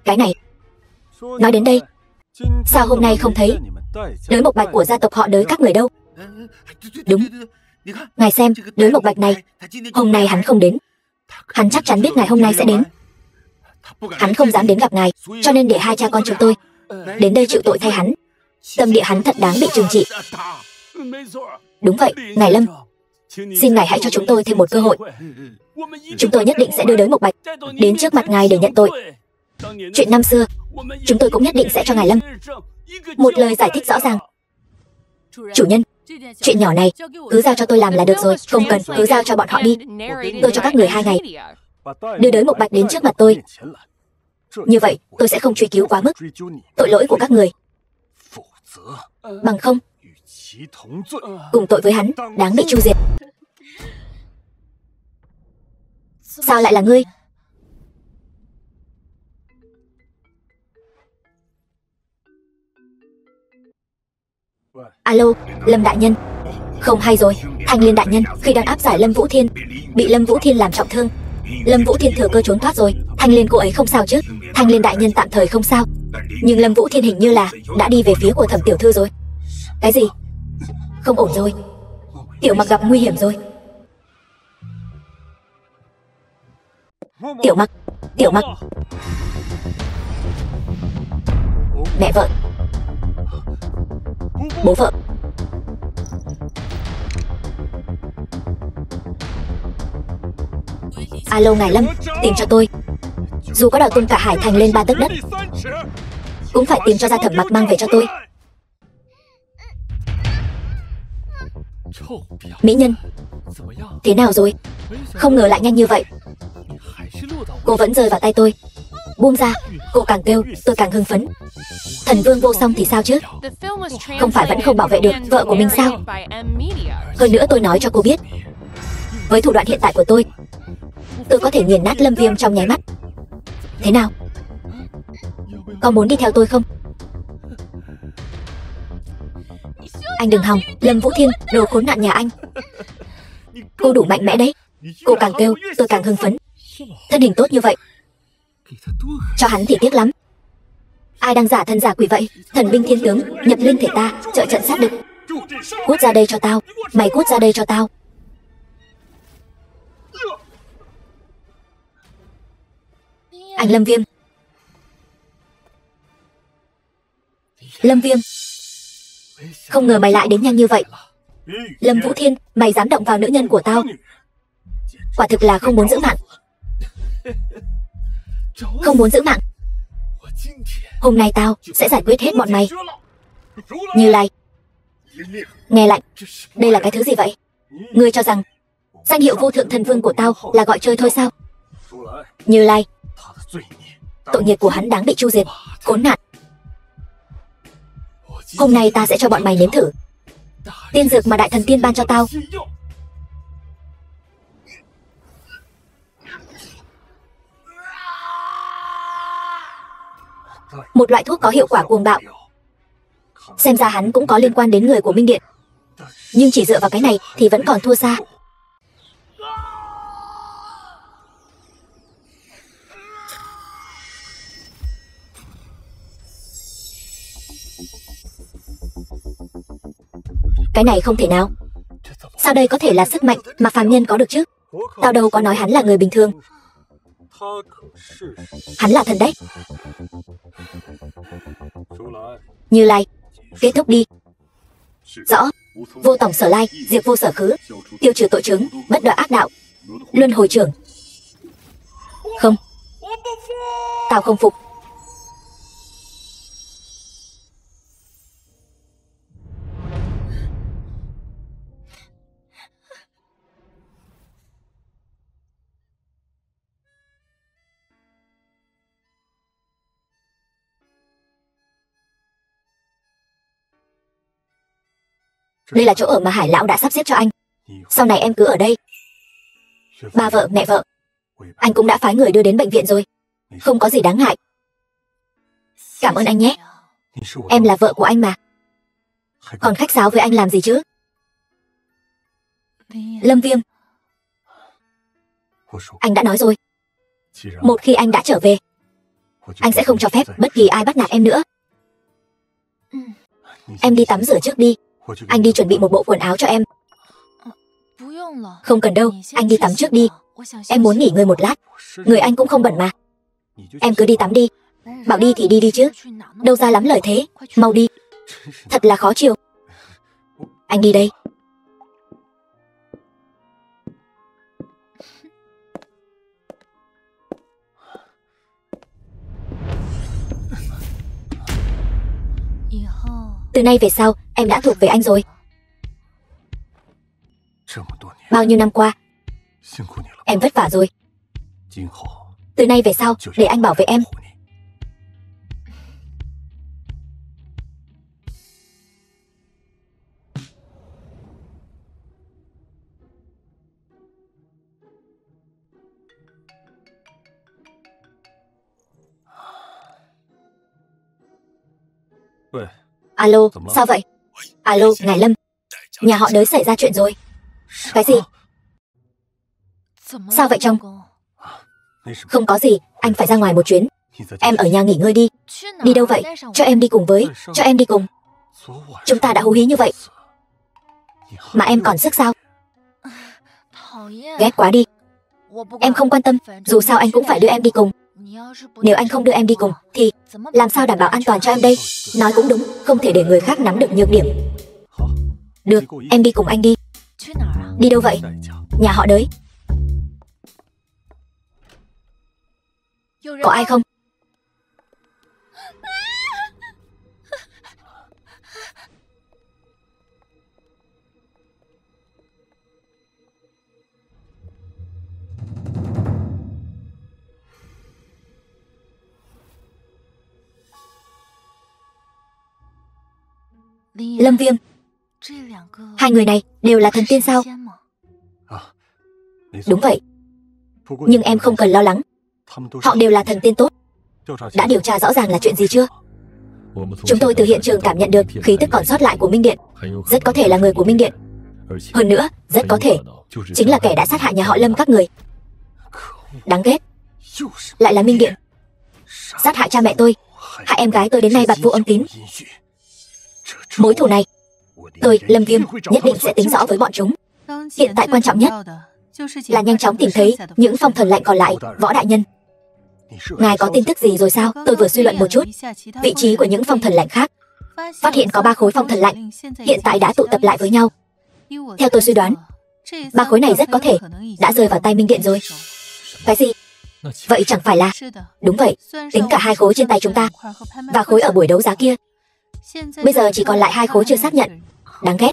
Cái này, nói đến đây, sao hôm nay không thấy Đới Mộc Bạch của gia tộc họ Đới các người đâu? Đúng, ngài xem, Đới Mộc Bạch này, hôm nay hắn không đến. Hắn chắc chắn biết ngài hôm nay sẽ đến. Hắn không dám đến gặp ngài, cho nên để hai cha con chúng tôi đến đây chịu tội thay hắn. Tâm địa hắn thật đáng bị trừng trị. Đúng vậy, ngài Lâm, xin ngài hãy cho chúng tôi thêm một cơ hội. Chúng tôi nhất định sẽ đưa Đới Mộc Bạch đến trước mặt ngài để nhận tội. Chuyện năm xưa, chúng tôi cũng nhất định sẽ cho ngài Lâm một lời giải thích rõ ràng. Chủ nhân, chuyện nhỏ này cứ giao cho tôi làm là được rồi. Không cần, cứ giao cho bọn họ đi. Tôi cho các người 2 ngày đưa Đới Mộc Bạch đến trước mặt tôi. Như vậy tôi sẽ không truy cứu quá mức tội lỗi của các người. Bằng không, cùng tội với hắn, đáng bị tru diệt. Sao lại là ngươi? Alo, Lâm đại nhân. Không hay rồi, Thanh Liên đại nhân khi đang áp giải Lâm Vũ Thiên bị Lâm Vũ Thiên làm trọng thương. Lâm Vũ Thiên thừa cơ trốn thoát rồi. Thanh Liên cô ấy không sao chứ? Thanh Liên đại nhân tạm thời không sao, nhưng Lâm Vũ Thiên hình như là đã đi về phía của Thẩm tiểu thư rồi. Cái gì? Không ổn rồi. Tiểu Mặc gặp nguy hiểm rồi. Tiểu Mặc, Tiểu Mặc. Mẹ vợ, bố vợ. Alo ngài Lâm, tìm cho tôi. Dù có đào tung cả hải thành lên 3 tấc đất, cũng phải tìm cho ra Thẩm Mặc mang về cho tôi. Mỹ nhân, thế nào rồi? Không ngờ lại nhanh như vậy. Cô vẫn rơi vào tay tôi. Buông ra, cô càng kêu tôi càng hưng phấn. Thần Vương Vô Song thì sao chứ? Không phải vẫn không bảo vệ được vợ của mình sao? Hơn nữa tôi nói cho cô biết, với thủ đoạn hiện tại của tôi có thể nghiền nát Lâm Viêm trong nháy mắt. Thế nào? Có muốn đi theo tôi không? Anh đừng hòng, Lâm Vũ Thiên, đồ khốn nạn nhà anh. Cô đủ mạnh mẽ đấy. Cô càng kêu tôi càng hưng phấn. Thân hình tốt như vậy, cho hắn thì tiếc lắm. Ai đang giả thân giả quỷ vậy? Thần binh thiên tướng, nhập linh thể ta, trợ trận sát địch. Cút ra đây cho tao. Mày cút ra đây cho tao. Anh Lâm Viêm. Lâm Viêm. Không ngờ mày lại đến nhanh như vậy. Lâm Vũ Thiên, mày dám động vào nữ nhân của tao. Quả thực là không muốn giữ mạng. Không muốn giữ mạng. Hôm nay tao sẽ giải quyết hết bọn mày. Như Lai. Nghe lạnh. Đây là cái thứ gì vậy? Ngươi cho rằng danh hiệu vô thượng thần vương của tao là gọi chơi thôi sao? Như Lai. Tội nghiệp của hắn đáng bị tru diệt. Khốn nạn. Hôm nay ta sẽ cho bọn mày nếm thử tiên dược mà đại thần tiên ban cho tao. Một loại thuốc có hiệu quả cuồng bạo. Xem ra hắn cũng có liên quan đến người của Minh Điện. Nhưng chỉ dựa vào cái này thì vẫn còn thua xa. Cái này không thể nào. Sao đây có thể là sức mạnh mà phàm nhân có được chứ? Tao đâu có nói hắn là người bình thường. Hắn là thần đấy. Như Lai, kết thúc đi. Rõ. Vô tổng sở lai, diệt vô sở khứ, tiêu trừ tội chứng, bất đọa ác đạo, luân hồi trưởng. Không. Tao không phục. Đây là chỗ ở mà Hải lão đã sắp xếp cho anh. Sau này em cứ ở đây. Ba vợ mẹ vợ anh cũng đã phái người đưa đến bệnh viện rồi. Không có gì đáng ngại. Cảm ơn anh nhé. Em là vợ của anh mà. Còn khách sáo với anh làm gì chứ? Lâm Viêm. Anh đã nói rồi. Một khi anh đã trở về, anh sẽ không cho phép bất kỳ ai bắt nạt em nữa. Em đi tắm rửa trước đi. Anh đi chuẩn bị một bộ quần áo cho em. Không cần đâu, anh đi tắm trước đi. Em muốn nghỉ ngơi một lát. Người anh cũng không bận mà. Em cứ đi tắm đi. Bảo đi thì đi đi chứ. Đâu ra lắm lời thế. Mau đi. Thật là khó chịu. Anh đi đây. Từ nay về sau, em đã thuộc về anh rồi. Bao nhiêu năm qua, em vất vả rồi. Từ nay về sau, để anh bảo vệ em. Alo, sao vậy? Alo, ngài Lâm. Nhà họ Đới xảy ra chuyện rồi. Cái gì? Sao vậy chồng? Không có gì, anh phải ra ngoài một chuyến. Em ở nhà nghỉ ngơi đi. Đi đâu vậy? Cho em đi cùng với. Cho em đi cùng. Chúng ta đã hú hí như vậy mà em còn sức sao? Ghét quá đi. Em không quan tâm, dù sao anh cũng phải đưa em đi cùng. Nếu anh không đưa em đi cùng thì làm sao đảm bảo an toàn cho em đây? Nói cũng đúng, không thể để người khác nắm được nhược điểm. Được, em đi cùng anh đi. Đi đâu vậy? Nhà họ Đới. Có ai không? Lâm Viêm. Hai người này đều là thần tiên sao? Đúng vậy. Nhưng em không cần lo lắng. Họ đều là thần tiên tốt. Đã điều tra rõ ràng là chuyện gì chưa? Chúng tôi từ hiện trường cảm nhận được khí tức còn sót lại của Minh Điện. Rất có thể là người của Minh Điện. Hơn nữa, rất có thể chính là kẻ đã sát hại nhà họ Lâm các người. Đáng ghét. Lại là Minh Điện. Sát hại cha mẹ tôi. hại em gái tôi đến nay bặt vô âm tín. Mối thù này, tôi, Lâm Viêm, nhất định sẽ tính rõ với bọn chúng. Hiện tại quan trọng nhất là nhanh chóng tìm thấy những phong thần lạnh còn lại. Võ đại nhân, ngài có tin tức gì rồi sao? Tôi vừa suy luận một chút vị trí của những phong thần lạnh khác, phát hiện có 3 khối phong thần lạnh hiện tại đã tụ tập lại với nhau. Theo tôi suy đoán, 3 khối này rất có thể đã rơi vào tay Minh Điện rồi. Cái gì? Vậy chẳng phải là... Đúng vậy, tính cả 2 khối trên tay chúng ta và khối ở buổi đấu giá kia, bây giờ chỉ còn lại 2 khối chưa xác nhận. Đáng ghét.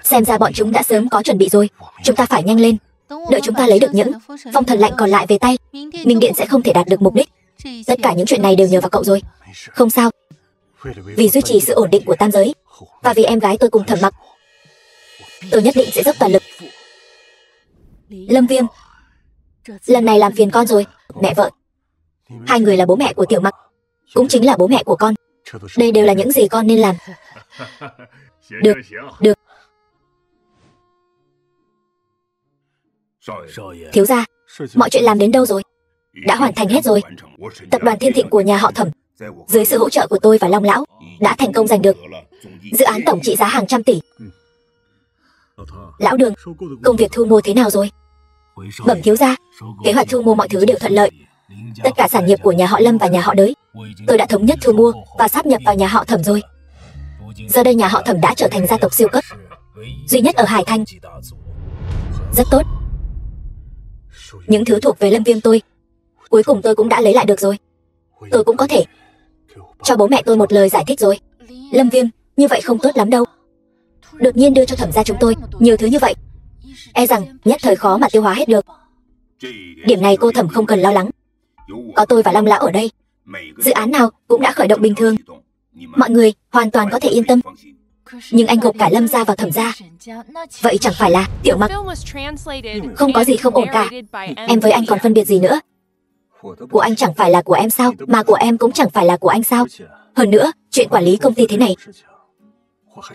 Xem ra bọn chúng đã sớm có chuẩn bị rồi. Chúng ta phải nhanh lên. Đợi chúng ta lấy được những phong thần lạnh còn lại về tay, Minh Điện sẽ không thể đạt được mục đích. Tất cả những chuyện này đều nhờ vào cậu rồi. Không sao. Vì duy trì sự ổn định của tam giới, và vì em gái tôi cùng Thẩm Mặc, tôi nhất định sẽ dốc toàn lực. Lâm Viêm, lần này làm phiền con rồi. Mẹ vợ, 2 người là bố mẹ của Tiểu Mặc, cũng chính là bố mẹ của con. Đây đều là những gì con nên làm. Được, được. Thiếu gia, mọi chuyện làm đến đâu rồi? Đã hoàn thành hết rồi. Tập đoàn Thiên Thịnh của nhà họ Thẩm, dưới sự hỗ trợ của tôi và Long Lão, đã thành công giành được dự án tổng trị giá hàng trăm tỷ. Lão Đường, công việc thu mua thế nào rồi? Bẩm thiếu gia, kế hoạch thu mua mọi thứ đều thuận lợi. Tất cả sản nghiệp của nhà họ Lâm và nhà họ Đới, tôi đã thống nhất thu mua và sáp nhập vào nhà họ Thẩm rồi. Giờ đây nhà họ Thẩm đã trở thành gia tộc siêu cấp duy nhất ở Hải Thanh. Rất tốt. Những thứ thuộc về Lâm Viêm tôi, cuối cùng tôi cũng đã lấy lại được rồi. Tôi cũng có thể cho bố mẹ tôi một lời giải thích rồi. Lâm Viêm, như vậy không tốt lắm đâu. Đột nhiên đưa cho Thẩm gia chúng tôi nhiều thứ như vậy, e rằng nhất thời khó mà tiêu hóa hết được. Điểm này cô Thẩm không cần lo lắng. Có tôi và Long Lão ở đây, dự án nào cũng đã khởi động bình thường. Mọi người hoàn toàn có thể yên tâm. Nhưng anh gộp cả Lâm gia vào Thẩm gia, vậy chẳng phải là Tiểu Mặc? Không có gì không ổn cả. Em với anh còn phân biệt gì nữa? Của anh chẳng phải là của em sao? Mà của em cũng chẳng phải là của anh sao? Hơn nữa, chuyện quản lý công ty thế này,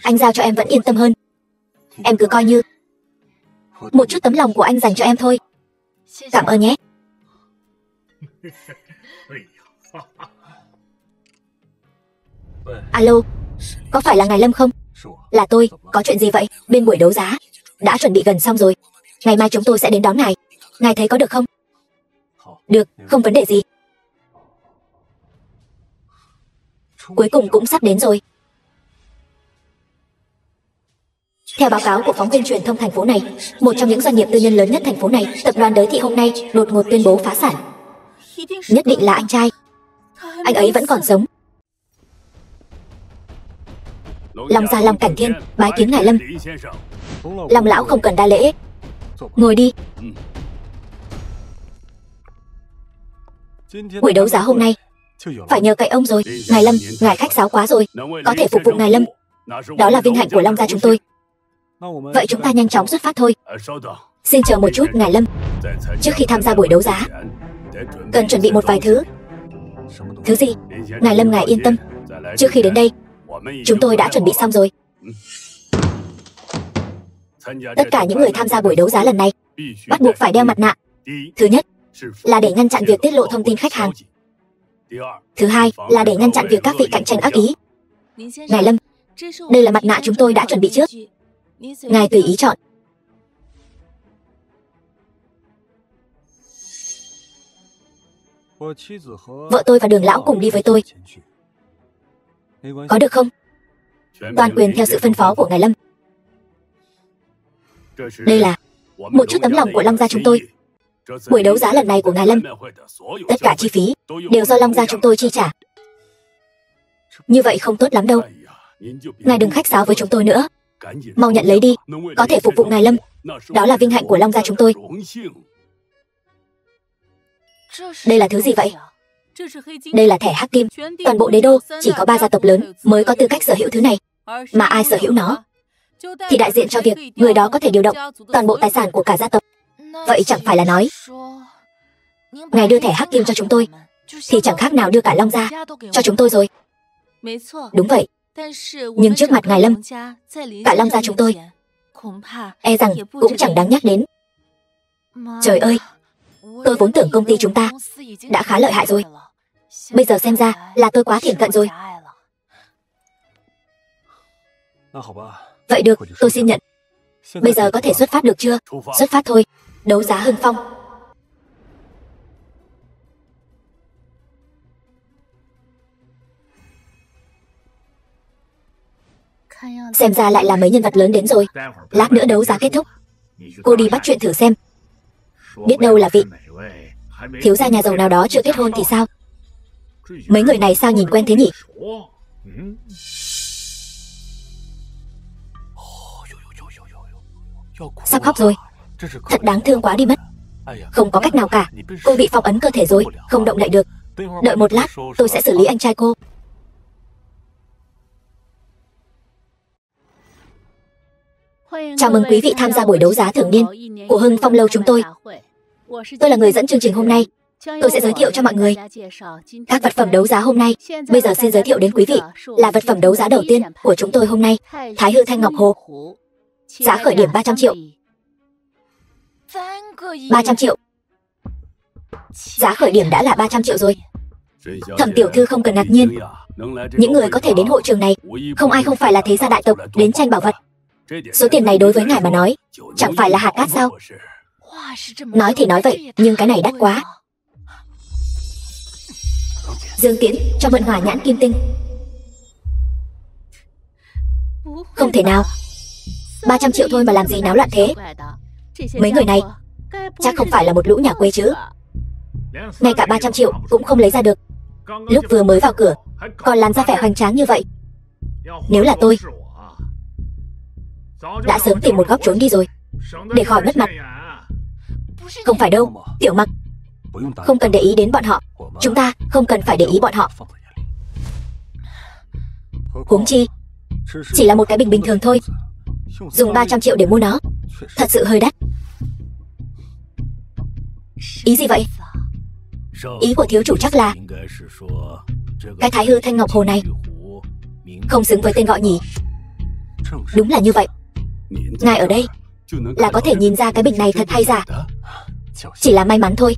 anh giao cho em vẫn yên tâm hơn. Em cứ coi như một chút tấm lòng của anh dành cho em thôi. Cảm ơn nhé. Alo, có phải là ngài Lâm không? Là tôi, có chuyện gì vậy? Bên buổi đấu giá đã chuẩn bị gần xong rồi, ngày mai chúng tôi sẽ đến đón ngài. Ngài thấy có được không? Được, không vấn đề gì. Cuối cùng cũng sắp đến rồi. Theo báo cáo của phóng viên truyền thông thành phố này, một trong những doanh nghiệp tư nhân lớn nhất thành phố này, tập đoàn Đới Thị hôm nay đột ngột tuyên bố phá sản. Nhất định là anh trai. Anh ấy vẫn còn sống. Long gia Long Cảnh Thiên bái kiến ngài Lâm. Long lão không cần đa lễ, ngồi đi. Buổi đấu giá hôm nay phải nhờ cậy ông rồi. Ngài Lâm, ngài khách sáo quá rồi. Có thể phục vụ ngài Lâm, đó là vinh hạnh của Long gia chúng tôi. Vậy chúng ta nhanh chóng xuất phát thôi. Xin chờ một chút ngài Lâm. Trước khi tham gia buổi đấu giá, cần chuẩn bị một vài thứ. Thứ gì? Ngài Lâm ngài yên tâm, trước khi đến đây chúng tôi đã chuẩn bị xong rồi. Tất cả những người tham gia buổi đấu giá lần này bắt buộc phải đeo mặt nạ. Thứ nhất là để ngăn chặn việc tiết lộ thông tin khách hàng. Thứ hai là để ngăn chặn việc các vị cạnh tranh ác ý. Ngài Lâm, đây là mặt nạ chúng tôi đã chuẩn bị trước. Ngài tùy ý chọn. Vợ tôi và Đường lão cùng đi với tôi, có được không? Toàn quyền theo sự phân phó của ngài Lâm. Đây là một chút tấm lòng của Long gia chúng tôi. Buổi đấu giá lần này của ngài Lâm, tất cả chi phí đều do Long gia chúng tôi chi trả. Như vậy không tốt lắm đâu. Ngài đừng khách sáo với chúng tôi nữa. Mau nhận lấy đi. Có thể phục vụ ngài Lâm, đó là vinh hạnh của Long gia chúng tôi. Đây là thứ gì vậy? Đây là thẻ hắc kim. Toàn bộ đế đô chỉ có 3 gia tộc lớn mới có tư cách sở hữu thứ này. Mà ai sở hữu nó thì đại diện cho việc người đó có thể điều động toàn bộ tài sản của cả gia tộc. Vậy chẳng phải là nói ngài đưa thẻ hắc kim cho chúng tôi thì chẳng khác nào đưa cả Long gia cho chúng tôi rồi. Đúng vậy. Nhưng trước mặt ngài Lâm, cả Long gia chúng tôi e rằng cũng chẳng đáng nhắc đến. Trời ơi, tôi vốn tưởng công ty chúng ta đã khá lợi hại rồi. Bây giờ xem ra là tôi quá thiển cận rồi. Vậy được, tôi xin nhận. Bây giờ có thể xuất phát được chưa? Xuất phát thôi. Đấu giá Hưng Phong. Xem ra lại là mấy nhân vật lớn đến rồi. Lát nữa đấu giá kết thúc, cô đi bắt chuyện thử xem. Biết đâu là vị thiếu gia nhà giàu nào đó chưa kết hôn thì sao? Mấy người này sao nhìn quen thế nhỉ? Sắp khóc rồi. Thật đáng thương quá đi mất. Không có cách nào cả. Cô bị phong ấn cơ thể rồi, không động đậy được. Đợi một lát, tôi sẽ xử lý anh trai cô. Chào mừng quý vị tham gia buổi đấu giá thường niên của Hưng Phong Lâu chúng tôi. Tôi là người dẫn chương trình hôm nay. Tôi sẽ giới thiệu cho mọi người các vật phẩm đấu giá hôm nay. Bây giờ xin giới thiệu đến quý vị là vật phẩm đấu giá đầu tiên của chúng tôi hôm nay. Thái Hư Thanh Ngọc Hồ. Giá khởi điểm 300 triệu. 300 triệu. Giá khởi điểm đã là 300 triệu rồi. Thẩm tiểu thư không cần ngạc nhiên. Những người có thể đến hội trường này, không ai không phải là thế gia đại tộc đến tranh bảo vật. Số tiền này đối với ngài mà nói, chẳng phải là hạt cát sao? Nói thì nói vậy, nhưng cái này đắt quá. Dương Tiễn, cho mượn Hỏa Nhãn Kim Tinh. Không thể nào. 300 triệu thôi mà làm gì náo loạn thế? Mấy người này chắc không phải là một lũ nhà quê chứ. Ngay cả 300 triệu cũng không lấy ra được. Lúc vừa mới vào cửa còn làm ra vẻ hoành tráng như vậy. Nếu là tôi, đã sớm tìm một góc trốn đi rồi, để khỏi mất mặt. Không phải đâu, Tiểu Mặc. Không cần để ý đến bọn họ. Chúng ta không cần phải để ý bọn họ. Huống chi chỉ là một cái bình bình thường thôi. Dùng 300 triệu để mua nó, thật sự hơi đắt. Ý gì vậy? Ý của thiếu chủ chắc là cái Thái Hư Thanh Ngọc Hồ này không xứng với tên gọi nhỉ? Đúng là như vậy. Ngài ở đây là có thể nhìn ra cái bình này thật hay giả. Chỉ là may mắn thôi.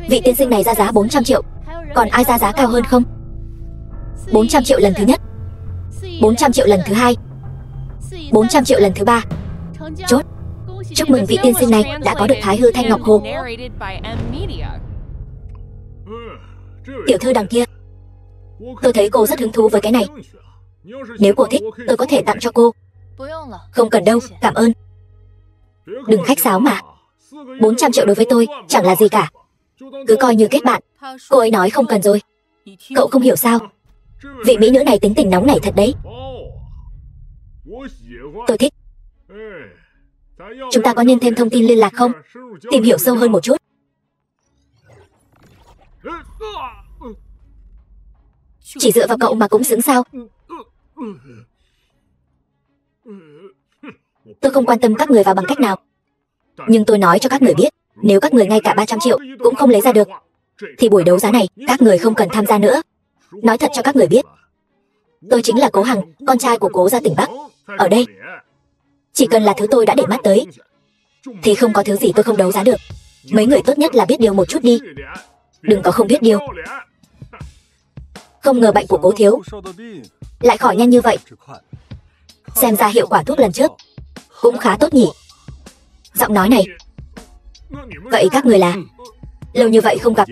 Vị tiên sinh này ra giá 400 triệu. Còn ai ra giá cao hơn không? 400 triệu lần thứ nhất, 400 triệu lần thứ hai, 400 triệu lần thứ ba. Chốt. Chúc mừng vị tiên sinh này đã có được Thái Hư Thanh Ngọc Hồ. Tiểu thư đằng kia, tôi thấy cô rất hứng thú với cái này. Nếu cô thích, tôi có thể tặng cho cô. Không cần đâu, cảm ơn. Đừng khách sáo mà. 400 triệu đối với tôi chẳng là gì cả. Cứ coi như kết bạn. Cô ấy nói không cần rồi. Cậu không hiểu sao? Vị mỹ nữ này tính tình nóng nảy thật đấy. Tôi thích. Chúng ta có nên thêm thông tin liên lạc không? Tìm hiểu sâu hơn một chút. Chỉ dựa vào cậu mà cũng xứng sao? Tôi không quan tâm các người vào bằng cách nào. Nhưng tôi nói cho các người biết, nếu các người ngay cả 300 triệu cũng không lấy ra được, thì buổi đấu giá này các người không cần tham gia nữa. Nói thật cho các người biết, tôi chính là Cố Hằng, con trai của Cố gia tỉnh Bắc. Ở đây, chỉ cần là thứ tôi đã để mắt tới, thì không có thứ gì tôi không đấu giá được. Mấy người tốt nhất là biết điều một chút đi. Đừng có không biết điều. Không ngờ bệnh của Cố thiếu lại khỏi nhanh như vậy. Xem ra hiệu quả thuốc lần trước cũng khá tốt nhỉ. Giọng nói này. Vậy các người là? Lâu như vậy không gặp,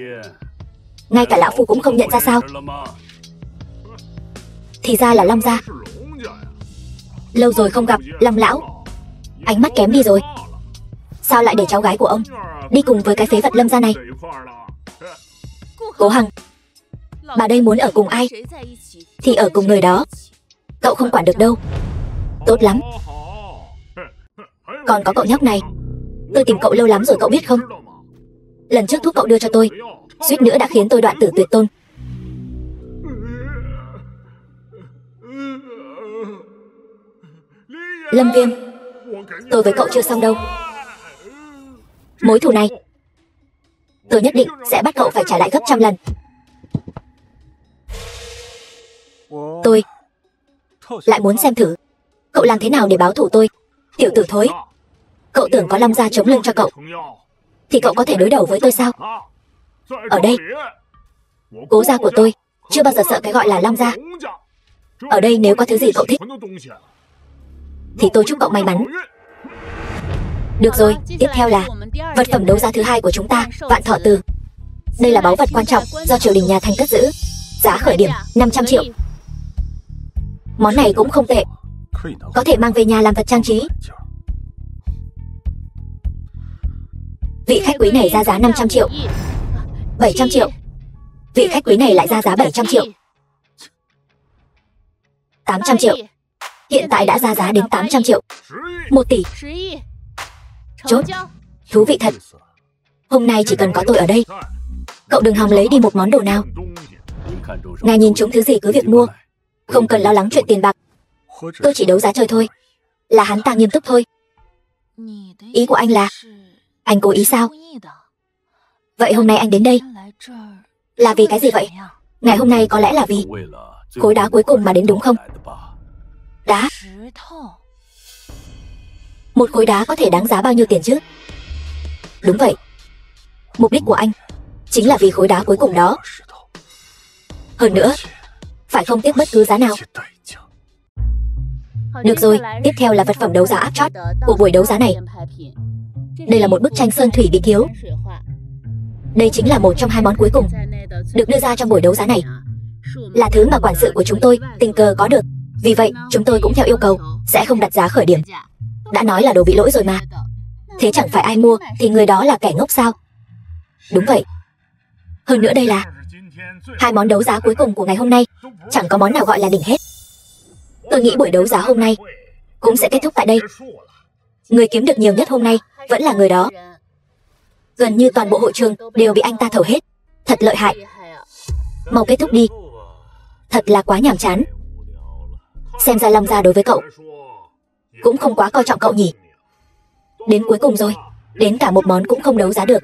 ngay cả lão phu cũng không nhận ra sao? Thì ra là Long gia. Lâu rồi không gặp, Long lão. Ánh mắt kém đi rồi. Sao lại để cháu gái của ông đi cùng với cái phế vật Lâm gia này? Cố Hằng, bà đây muốn ở cùng ai thì ở cùng người đó. Cậu không quản được đâu. Tốt lắm. Còn có cậu nhóc này, tôi tìm cậu lâu lắm rồi cậu biết không? Lần trước thuốc cậu đưa cho tôi suýt nữa đã khiến tôi đoạn tử tuyệt tôn. Lâm Viêm, tôi với cậu chưa xong đâu. Mối thù này tôi nhất định sẽ bắt cậu phải trả lại gấp trăm lần. Tôi lại muốn xem thử cậu làm thế nào để báo thù tôi. Tiểu tử thối, cậu tưởng có Long gia chống lưng cho cậu thì cậu có thể đối đầu với tôi sao? Ở đây Cố gia của tôi chưa bao giờ sợ cái gọi là Long gia. Ở đây nếu có thứ gì cậu thích thì tôi chúc cậu may mắn. Được rồi, tiếp theo là vật phẩm đấu giá thứ hai của chúng ta, Vạn Thọ Từ. Đây là báu vật quan trọng do triều đình nhà Thanh cất giữ. Giá khởi điểm 500 triệu. Món này cũng không tệ, có thể mang về nhà làm vật trang trí. Vị khách quý này ra giá 500 triệu. 700 triệu. Vị khách quý này lại ra giá 700 triệu. 800 triệu. Hiện tại đã ra giá đến 800 triệu. 1 tỷ. Chốt. Thú vị thật. Hôm nay chỉ cần có tôi ở đây, cậu đừng hòng lấy đi một món đồ nào. Ngài nhìn chúng thứ gì cứ việc mua, không cần lo lắng chuyện tiền bạc. Tôi chỉ đấu giá chơi thôi. Là hắn ta nghiêm túc thôi. Ý của anh là anh cố ý sao? Vậy hôm nay anh đến đây là vì cái gì vậy? Ngày hôm nay có lẽ là vì khối đá cuối cùng mà đến đúng không? Đá? Một khối đá có thể đáng giá bao nhiêu tiền chứ? Đúng vậy. Mục đích của anh chính là vì khối đá cuối cùng đó. Hơn nữa, phải không tiếc bất cứ giá nào. Được rồi, tiếp theo là vật phẩm đấu giá áp chót của buổi đấu giá này. Đây là một bức tranh sơn thủy bị thiếu. Đây chính là một trong hai món cuối cùng được đưa ra trong buổi đấu giá này. Là thứ mà quản sự của chúng tôi tình cờ có được. Vì vậy, chúng tôi cũng theo yêu cầu sẽ không đặt giá khởi điểm. Đã nói là đồ bị lỗi rồi mà. Thế chẳng phải ai mua thì người đó là kẻ ngốc sao? Đúng vậy. Hơn nữa đây là hai món đấu giá cuối cùng của ngày hôm nay. Chẳng có món nào gọi là đỉnh hết. Tôi nghĩ buổi đấu giá hôm nay cũng sẽ kết thúc tại đây. Người kiếm được nhiều nhất hôm nay vẫn là người đó. Gần như toàn bộ hội trường đều bị anh ta thầu hết. Thật lợi hại. Mau kết thúc đi. Thật là quá nhàm chán. Xem ra Long gia đối với cậu cũng không quá coi trọng cậu nhỉ. Đến cuối cùng rồi, đến cả một món cũng không đấu giá được.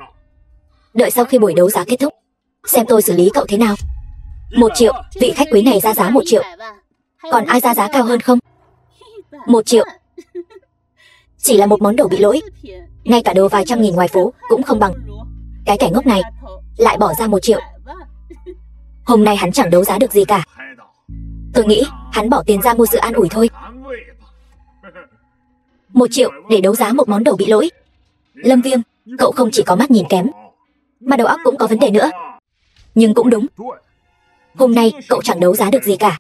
Đợi sau khi buổi đấu giá kết thúc, xem tôi xử lý cậu thế nào. 1 triệu, vị khách quý này ra giá 1 triệu. Còn ai ra giá cao hơn không? 1 triệu. Chỉ là một món đồ bị lỗi, ngay cả đồ vài trăm nghìn ngoài phố cũng không bằng. Cái kẻ ngốc này lại bỏ ra 1 triệu. Hôm nay hắn chẳng đấu giá được gì cả. Tôi nghĩ hắn bỏ tiền ra mua sự an ủi thôi. 1 triệu để đấu giá một món đồ bị lỗi. Lâm Viêm, cậu không chỉ có mắt nhìn kém, mà đầu óc cũng có vấn đề nữa. Nhưng cũng đúng, hôm nay cậu chẳng đấu giá được gì cả.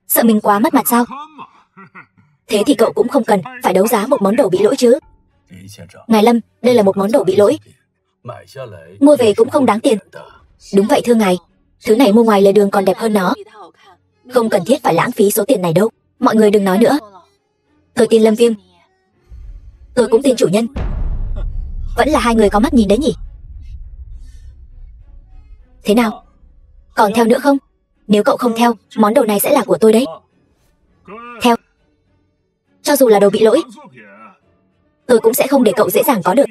Sợ mình quá mất mặt sao? Thế thì cậu cũng không cần phải đấu giá một món đồ bị lỗi chứ. Ngài Lâm, đây là một món đồ bị lỗi, mua về cũng không đáng tiền. Đúng vậy thưa ngài, thứ này mua ngoài lề đường còn đẹp hơn nó. Không cần thiết phải lãng phí số tiền này đâu. Mọi người đừng nói nữa. Tôi tin Lâm Viêm. Tôi cũng tin chủ nhân. Vẫn là hai người có mắt nhìn đấy nhỉ. Thế nào? Còn theo nữa không? Nếu cậu không theo, món đồ này sẽ là của tôi đấy. Theo. Cho dù là đồ bị lỗi, tôi cũng sẽ không để cậu dễ dàng có được.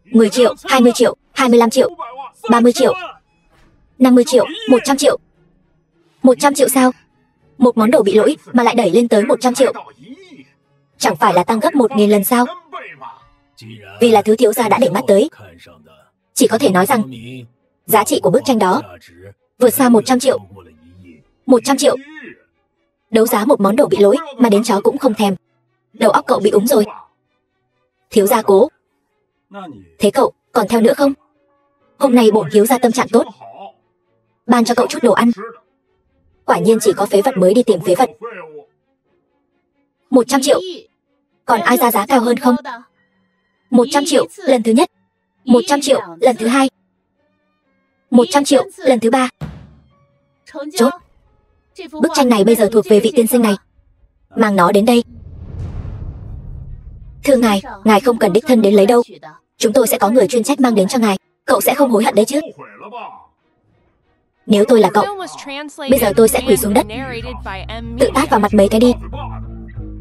10 triệu, 20 triệu, 25 triệu, 30 triệu, 50 triệu, 100 triệu. 100 triệu sao? Một món đồ bị lỗi mà lại đẩy lên tới 100 triệu. Chẳng phải là tăng gấp 1000 lần sao? Vì là thứ thiếu gia đã để mắt tới, chỉ có thể nói rằng giá trị của bức tranh đó vượt xa 100 triệu. 100 triệu. Đấu giá một món đồ bị lỗi mà đến chó cũng không thèm. Đầu óc cậu bị úng rồi. Thiếu gia cố. Thế cậu còn theo nữa không? Hôm nay bổn thiếu gia tâm trạng tốt, ban cho cậu chút đồ ăn. Quả nhiên chỉ có phế vật mới đi tìm phế vật. 100 triệu. Còn ai ra giá cao hơn không? 100 triệu lần thứ nhất, 100 triệu lần thứ hai, 100 triệu lần thứ ba. Chốt. Bức tranh này bây giờ thuộc về vị tiên sinh này. Mang nó đến đây. Thưa ngài, ngài không cần đích thân đến lấy đâu. Chúng tôi sẽ có người chuyên trách mang đến cho ngài. Cậu sẽ không hối hận đấy chứ? Nếu tôi là cậu, bây giờ tôi sẽ quỳ xuống đất, tự tát vào mặt mấy cái đi,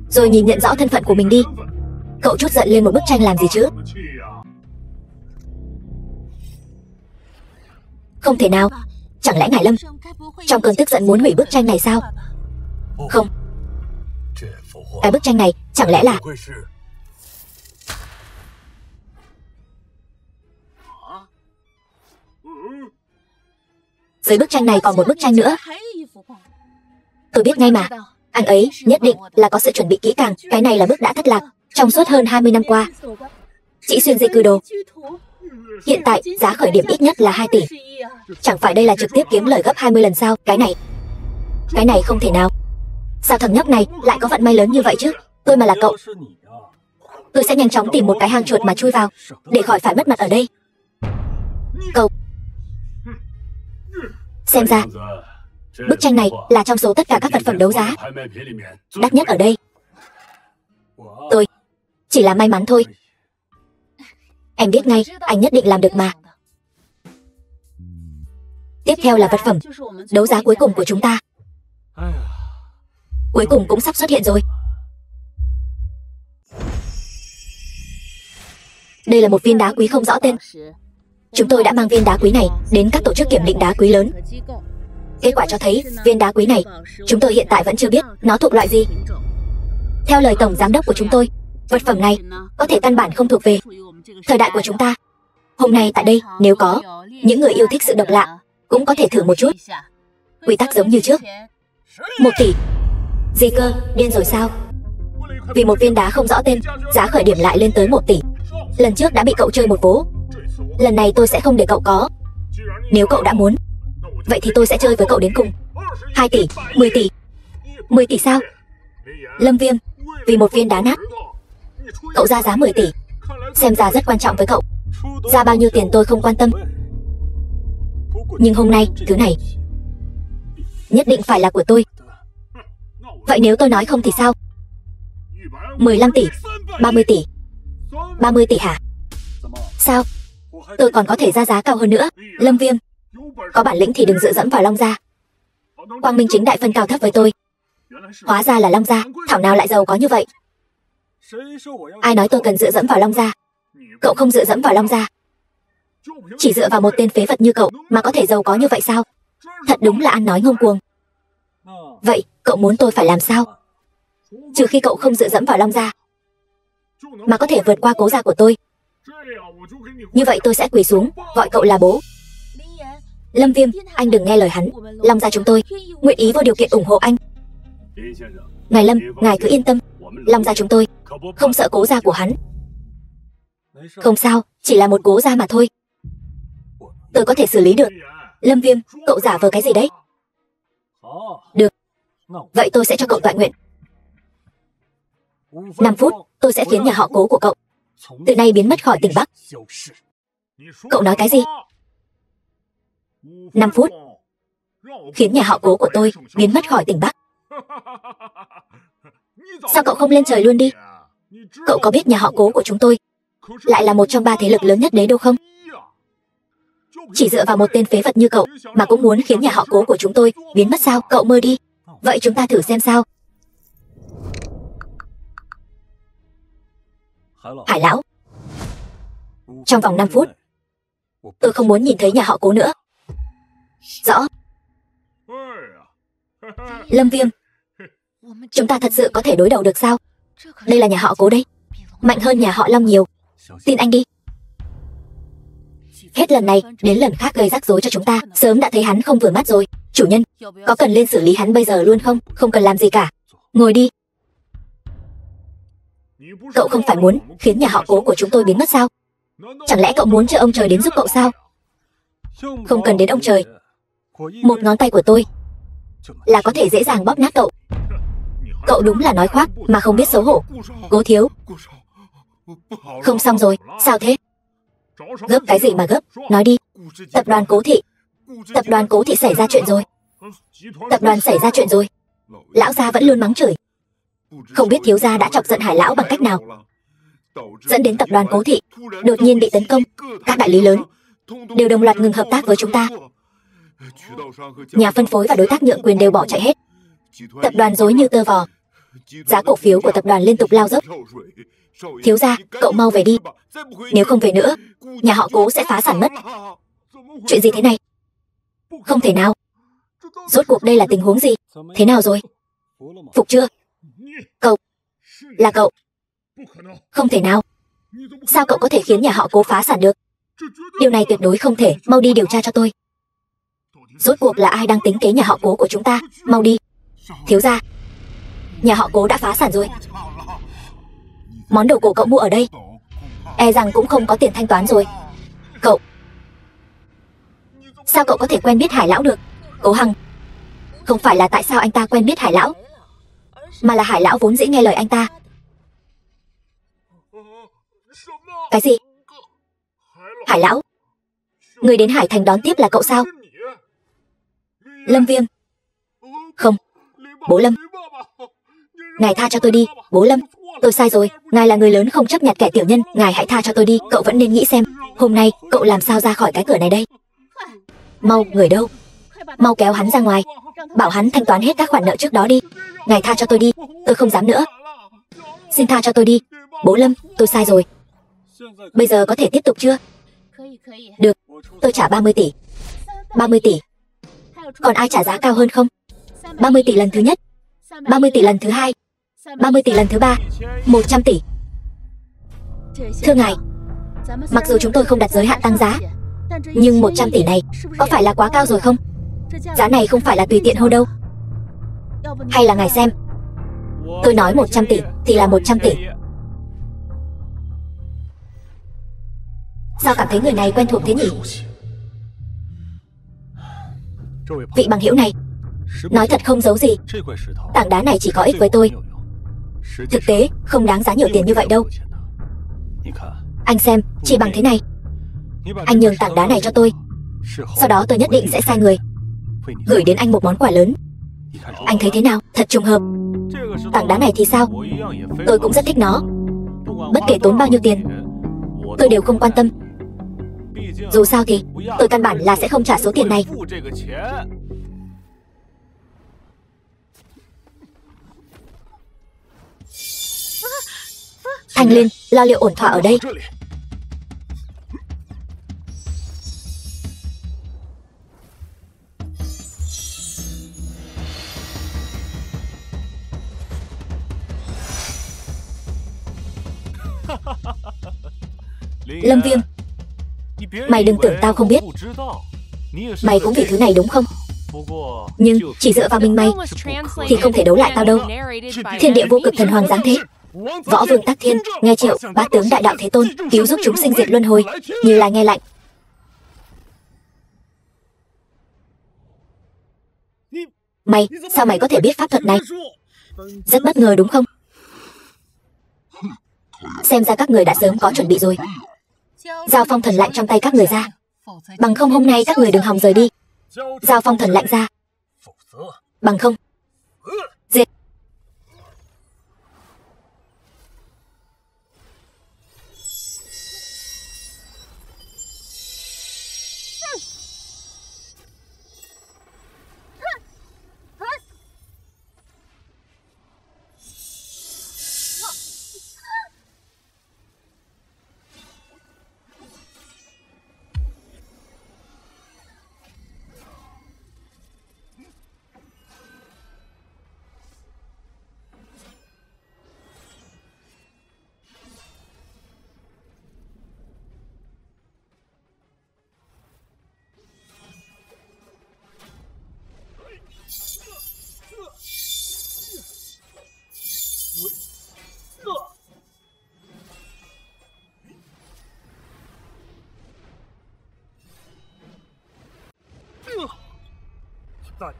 rồi nhìn nhận rõ thân phận của mình đi. Cậu chút giận lên một bức tranh làm gì chứ? Không thể nào. Chẳng lẽ ngài Lâm trong cơn tức giận muốn hủy bức tranh này sao? Không. Cái bức tranh này chẳng lẽ là... Dưới bức tranh này còn một bức tranh nữa. Tôi biết ngay mà. Anh ấy nhất định là có sự chuẩn bị kỹ càng. Cái này là bước đã thất lạc trong suốt hơn 20 năm qua. Chỉ xuyên di cư đồ. Hiện tại giá khởi điểm ít nhất là 2 tỷ. Chẳng phải đây là trực tiếp kiếm lời gấp 20 lần sao? Cái này không thể nào. Sao thằng nhóc này lại có vận may lớn như vậy chứ? Tôi mà là cậu, tôi sẽ nhanh chóng tìm một cái hang chuột mà chui vào, để khỏi phải mất mặt ở đây. Cậu, xem ra bức tranh này là trong số tất cả các vật phẩm đấu giá đắt nhất ở đây. Tôi chỉ là may mắn thôi. Em biết ngay, anh nhất định làm được mà. Tiếp theo là vật phẩm đấu giá cuối cùng của chúng ta. Cuối cùng cũng sắp xuất hiện rồi. Đây là một viên đá quý không rõ tên. Chúng tôi đã mang viên đá quý này đến các tổ chức kiểm định đá quý lớn. Kết quả cho thấy viên đá quý này chúng tôi hiện tại vẫn chưa biết nó thuộc loại gì. Theo lời tổng giám đốc của chúng tôi, vật phẩm này có thể căn bản không thuộc về thời đại của chúng ta. Hôm nay tại đây, nếu có những người yêu thích sự độc lạ cũng có thể thử một chút. Quy tắc giống như trước. 1 tỷ. Gì cơ, điên rồi sao? Vì một viên đá không rõ tên, giá khởi điểm lại lên tới 1 tỷ. Lần trước đã bị cậu chơi một vố. Lần này tôi sẽ không để cậu có. Nếu cậu đã muốn, vậy thì tôi sẽ chơi với cậu đến cùng. 2 tỷ, 10 tỷ. 10 tỷ sao? Lâm Viêm, vì một viên đá nát cậu ra giá 10 tỷ. Xem ra rất quan trọng với cậu. Ra bao nhiêu tiền tôi không quan tâm. Nhưng hôm nay, thứ này nhất định phải là của tôi. Vậy nếu tôi nói không thì sao? 15 tỷ, 30 tỷ. 30 tỷ hả? Sao? Tôi còn có thể ra giá cao hơn nữa. Lâm Viêm, có bản lĩnh thì đừng dựa dẫm vào Long Gia. Quang Minh chính đại phân cao thấp với tôi. Hóa ra là Long Gia, thảo nào lại giàu có như vậy. Ai nói tôi cần dựa dẫm vào Long Gia? Cậu không dựa dẫm vào Long Gia. Chỉ dựa vào một tên phế vật như cậu mà có thể giàu có như vậy sao? Thật đúng là ăn nói ngông cuồng. Vậy cậu muốn tôi phải làm sao? Trừ khi cậu không dựa dẫm vào Long Gia mà có thể vượt qua Cố gia của tôi, như vậy tôi sẽ quỳ xuống gọi cậu là bố. Lâm Viêm, anh đừng nghe lời hắn. Long Gia chúng tôi nguyện ý vô điều kiện ủng hộ anh. Ngài Lâm, ngài cứ yên tâm. Long Gia chúng tôi không sợ Cố gia của hắn. Không sao, chỉ là một Cố gia mà thôi. Tôi có thể xử lý được. Lâm Viêm, cậu giả vờ cái gì đấy? Được, vậy tôi sẽ cho cậu tọa nguyện. 5 phút, tôi sẽ khiến nhà họ Cố của cậu từ nay biến mất khỏi tỉnh Bắc. Cậu nói cái gì? 5 phút, khiến nhà họ Cố của tôi biến mất khỏi tỉnh Bắc. Sao cậu không lên trời luôn đi? Cậu có biết nhà họ Cố của chúng tôi lại là một trong 3 thế lực lớn nhất đế đô không? Chỉ dựa vào một tên phế vật như cậu mà cũng muốn khiến nhà họ Cố của chúng tôi biến mất sao? Cậu mơ đi. Vậy chúng ta thử xem sao. Hải lão, trong vòng 5 phút tôi không muốn nhìn thấy nhà họ Cố nữa. Rõ. Lâm Viêm, chúng ta thật sự có thể đối đầu được sao? Đây là nhà họ Cố đấy, mạnh hơn nhà họ Long nhiều. Tin anh đi. Hết lần này đến lần khác gây rắc rối cho chúng ta. Sớm đã thấy hắn không vừa mắt rồi. Chủ nhân, có cần lên xử lý hắn bây giờ luôn không? Không cần làm gì cả. Ngồi đi. Cậu không phải muốn khiến nhà họ Cố của chúng tôi biến mất sao? Chẳng lẽ cậu muốn chờ ông trời đến giúp cậu sao? Không cần đến ông trời. Một ngón tay của tôi là có thể dễ dàng bóp nát cậu. Cậu đúng là nói khoác mà không biết xấu hổ. Cố thiếu. Không xong rồi, sao thế? Gấp cái gì mà gấp, nói đi. Tập đoàn Cố Thị. Tập đoàn Cố Thị xảy ra chuyện rồi. Tập đoàn xảy ra chuyện rồi. Lão gia vẫn luôn mắng chửi. Không biết thiếu gia đã chọc giận Hải lão bằng cách nào, dẫn đến tập đoàn Cố Thị đột nhiên bị tấn công. Các đại lý lớn đều đồng loạt ngừng hợp tác với chúng ta. Nhà phân phối và đối tác nhượng quyền đều bỏ chạy hết. Tập đoàn rối như tơ vò. Giá cổ phiếu của tập đoàn liên tục lao dốc. Thiếu gia, cậu mau về đi. Nếu không về nữa, nhà họ Cố sẽ phá sản mất. Chuyện gì thế này? Không thể nào. Rốt cuộc đây là tình huống gì? Thế nào rồi? Phục chưa? Cậu, là cậu. Không thể nào. Sao cậu có thể khiến nhà họ Cố phá sản được? Điều này tuyệt đối không thể. Mau đi điều tra cho tôi. Rốt cuộc là ai đang tính kế nhà họ Cố của chúng ta? Mau đi. Thiếu gia, nhà họ Cố đã phá sản rồi. Món đồ cổ cậu mua ở đây e rằng cũng không có tiền thanh toán rồi. Cậu, sao cậu có thể quen biết Hải lão được? Cố Hằng, không phải là tại sao anh ta quen biết Hải lão, mà là Hải lão vốn dĩ nghe lời anh ta. Cái gì? Hải lão? Người đến Hải Thành đón tiếp là cậu sao? Lâm Viêm. Không, bố Lâm. Ngài tha cho tôi đi, bố Lâm. Tôi sai rồi, ngài là người lớn không chấp nhặt kẻ tiểu nhân, ngài hãy tha cho tôi đi. Cậu vẫn nên nghĩ xem, hôm nay cậu làm sao ra khỏi cái cửa này đây. Mau, người đâu? Mau kéo hắn ra ngoài, bảo hắn thanh toán hết các khoản nợ trước đó đi. Ngài tha cho tôi đi, tôi không dám nữa. Xin tha cho tôi đi, bố Lâm, tôi sai rồi. Bây giờ có thể tiếp tục chưa? Được, tôi trả 30 tỷ. 30 tỷ. Còn ai trả giá cao hơn không? 30 tỷ lần thứ nhất, 30 tỷ lần thứ hai, 30 tỷ lần thứ ba, 100 tỷ. Thưa ngài, mặc dù chúng tôi không đặt giới hạn tăng giá, nhưng 100 tỷ này có phải là quá cao rồi không? Giá này không phải là tùy tiện hô đâu. Hay là ngài xem, tôi nói 100 tỷ thì là 100 tỷ. Sao cảm thấy người này quen thuộc thế nhỉ? Vị bằng hữu này, nói thật không giấu gì, tảng đá này chỉ có ích với tôi. Thực tế không đáng giá nhiều tiền như vậy đâu. Anh xem, chỉ bằng thế này. Anh nhường tảng đá này cho tôi, sau đó tôi nhất định sẽ sai người gửi đến anh một món quà lớn. Anh thấy thế nào? Thật trùng hợp. Tảng đá này thì sao? Tôi cũng rất thích nó. Bất kể tốn bao nhiêu tiền, tôi đều không quan tâm. Dù sao thì tôi căn bản là sẽ không trả số tiền này. Thanh Liên, lo liệu ổn thỏa ở đây. Lâm Viêm, mày đừng tưởng tao không biết. Mày cũng vì thứ này đúng không? Nhưng chỉ dựa vào mình mày thì không thể đấu lại tao đâu. Thiên địa vô cực thần hoàng giáng thế, võ vương Tắc Thiên, nghe triệu, bát tướng đại đạo thế tôn, cứu giúp chúng sinh diệt luân hồi, Như Lai nghe lạnh. Mày, sao mày có thể biết pháp thuật này? Rất bất ngờ đúng không? Xem ra các người đã sớm có chuẩn bị rồi. Giao phong thần lạnh trong tay các người ra, bằng không hôm nay các người đừng hòng rời đi. Giao phong thần lạnh ra, bằng không diệt.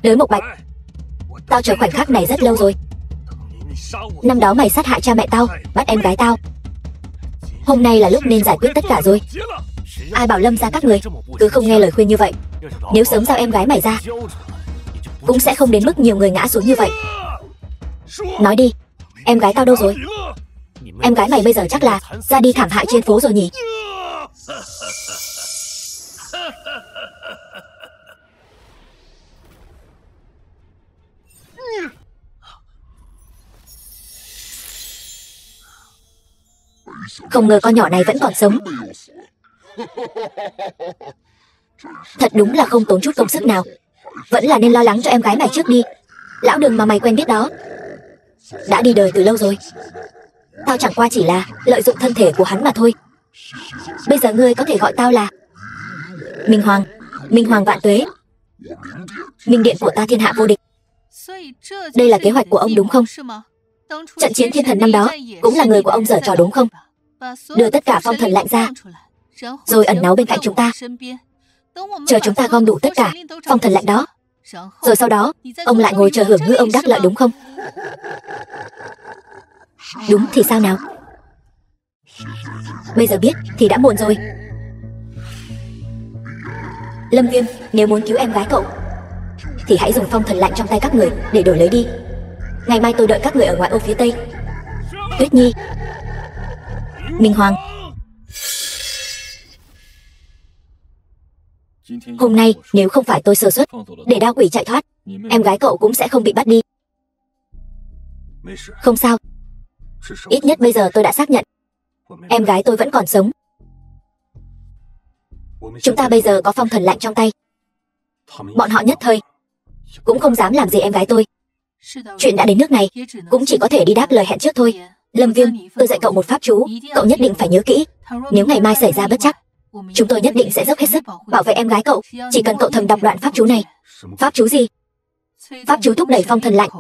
Đới Mộc Bạch, tao chờ khoảnh khắc này rất lâu rồi. Năm đó mày sát hại cha mẹ tao, bắt em gái tao. Hôm nay là lúc nên giải quyết tất cả rồi. Ai bảo Lâm gia các người cứ không nghe lời khuyên như vậy. Nếu sớm giao em gái mày ra, cũng sẽ không đến mức nhiều người ngã xuống như vậy. Nói đi, em gái tao đâu rồi? Em gái mày bây giờ chắc là ra đi thảm hại trên phố rồi nhỉ? Không ngờ con nhỏ này vẫn còn sống. Thật đúng là không tốn chút công sức nào. Vẫn là nên lo lắng cho em gái mày trước đi. Lão Đường mà mày quen biết đó đã đi đời từ lâu rồi. Tao chẳng qua chỉ là lợi dụng thân thể của hắn mà thôi. Bây giờ ngươi có thể gọi tao là Minh Hoàng. Minh Hoàng vạn tuế. Minh điện của ta thiên hạ vô địch. Đây là kế hoạch của ông đúng không? Trận chiến thiên thần năm đó cũng là người của ông giở trò đúng không? Đưa tất cả phong thần lạnh ra, rồi ẩn náu bên cạnh chúng ta, chờ chúng ta gom đủ tất cả phong thần lạnh đó, rồi sau đó ông lại ngồi chờ hưởng ngư ông đắc lợi đúng không? Đúng thì sao nào? Bây giờ biết thì đã muộn rồi. Lâm Viêm, nếu muốn cứu em gái cậu thì hãy dùng phong thần lạnh trong tay các người để đổi lấy đi. Ngày mai tôi đợi các người ở ngoại ô phía tây. Tuyết Nhi, Minh Hoàng, hôm nay nếu không phải tôi sơ suất để đao quỷ chạy thoát, em gái cậu cũng sẽ không bị bắt đi. Không sao, ít nhất bây giờ tôi đã xác nhận em gái tôi vẫn còn sống. Chúng ta bây giờ có phong thần lạnh trong tay, bọn họ nhất thời cũng không dám làm gì em gái tôi. Chuyện đã đến nước này cũng chỉ có thể đi đáp lời hẹn trước thôi. Lâm Viêm, tôi dạy cậu một pháp chú, cậu nhất định phải nhớ kỹ. Nếu ngày mai xảy ra bất trắc, chúng tôi nhất định sẽ dốc hết sức bảo vệ em gái cậu. Chỉ cần cậu thầm đọc đoạn pháp chú này. Pháp chú gì? Pháp chú thúc đẩy phong thần lạnh.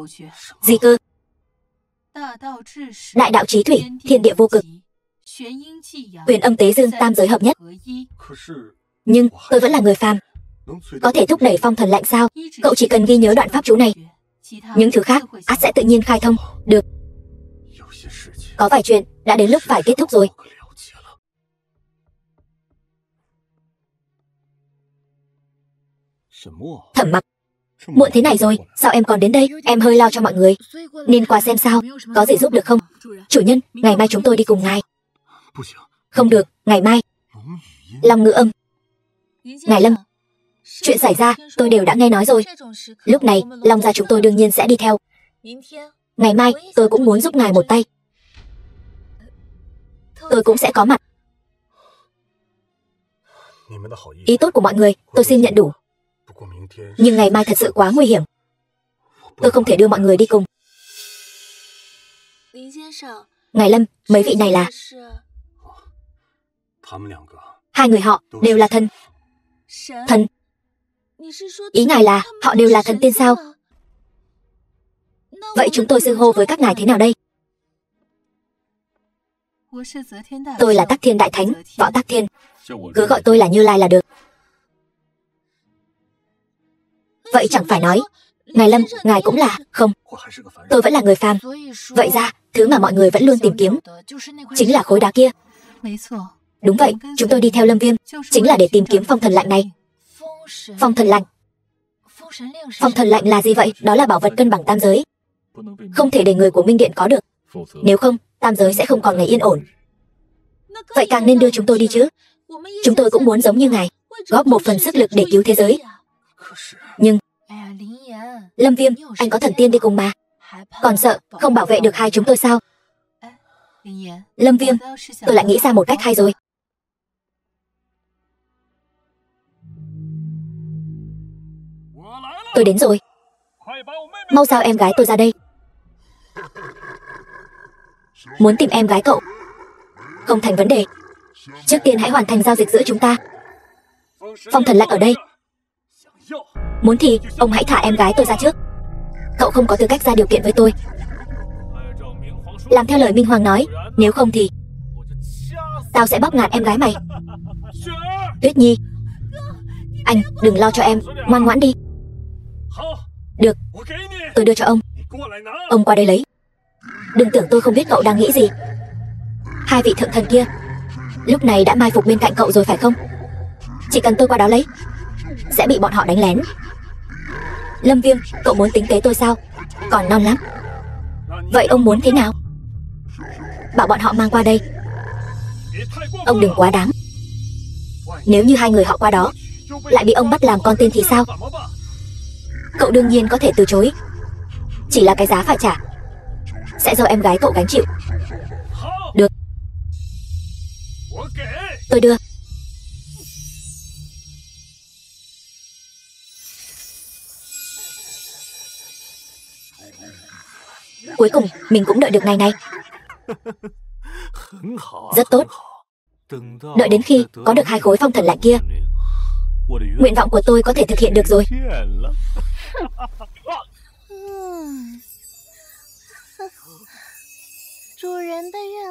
Gì cơ? Đại đạo chí thủy, thiên địa vô cực, huyền âm tế dương, tam giới hợp nhất. Nhưng tôi vẫn là người phàm, có thể thúc đẩy phong thần lạnh sao? Cậu chỉ cần ghi nhớ đoạn pháp chú này, những thứ khác ắt sẽ tự nhiên khai thông. Được. Có vài chuyện đã đến lúc phải kết thúc rồi. Thẩm Mặc, muộn thế này rồi, sao em còn đến đây? Em hơi lo cho mọi người, nên qua xem sao, có gì giúp được không? Chủ nhân, ngày mai chúng tôi đi cùng ngài. Không được, ngày mai. Long ngữ âm. Ngài Lâm, chuyện xảy ra tôi đều đã nghe nói rồi. Lúc này Long gia chúng tôi đương nhiên sẽ đi theo. Ngày mai tôi cũng muốn giúp ngài một tay, tôi cũng sẽ có mặt. Ý tốt của mọi người tôi xin nhận đủ, nhưng ngày mai thật sự quá nguy hiểm, tôi không thể đưa mọi người đi cùng. Ngài Lâm, mấy vị này là? Hai người họ đều là thần. Thần? Ý ngài là họ đều là thần tiên sao? Vậy chúng tôi xưng hô với các ngài thế nào đây? Tôi là Tắc Thiên Đại Thánh, Võ Tắc Thiên. Cứ gọi tôi là Như Lai là được. Vậy chẳng phải nói ngài Lâm, ngài cũng là? Không, tôi vẫn là người phàm. Vậy ra thứ mà mọi người vẫn luôn tìm kiếm chính là khối đá kia. Đúng vậy, chúng tôi đi theo Lâm Viêm chính là để tìm kiếm phong thần lạnh này. Phong thần lạnh? Phong thần lạnh là gì vậy? Đó là bảo vật cân bằng tam giới, không thể để người của Minh Điện có được. Nếu không, tam giới sẽ không còn ngày yên ổn. Vậy càng nên đưa chúng tôi đi chứ. Chúng tôi cũng muốn giống như ngài, góp một phần sức lực để cứu thế giới. Nhưng Lâm Viêm, anh có thần tiên đi cùng mà, còn sợ không bảo vệ được hai chúng tôi sao? Lâm Viêm, tôi lại nghĩ ra một cách hay rồi. Tôi đến rồi, mau giao em gái tôi ra đây. Muốn tìm em gái cậu? Không thành vấn đề. Trước tiên hãy hoàn thành giao dịch giữa chúng ta. Phong thần lạnh ở đây. Muốn thì ông hãy thả em gái tôi ra trước. Cậu không có tư cách ra điều kiện với tôi. Làm theo lời Minh Hoàng nói, nếu không thì tao sẽ bóp ngạt em gái mày. Tuyết Nhi, anh đừng lo cho em, ngoan ngoãn đi. Được, tôi đưa cho ông. Ông qua đây lấy. Đừng tưởng tôi không biết cậu đang nghĩ gì. Hai vị thượng thần kia lúc này đã mai phục bên cạnh cậu rồi phải không? Chỉ cần tôi qua đó lấy, sẽ bị bọn họ đánh lén. Lâm Viêm, cậu muốn tính kế tôi sao? Còn non lắm. Vậy ông muốn thế nào? Bảo bọn họ mang qua đây. Ông đừng quá đáng. Nếu như hai người họ qua đó lại bị ông bắt làm con tin thì sao? Cậu đương nhiên có thể từ chối, chỉ là cái giá phải trả sẽ do em gái cậu gánh chịu. Được, tôi đưa. Cuối cùng mình cũng đợi được ngày này. Rất tốt. Đợi đến khi có được hai khối phong thần lạnh kia, Nguyện vọng của tôi có thể thực hiện được rồi.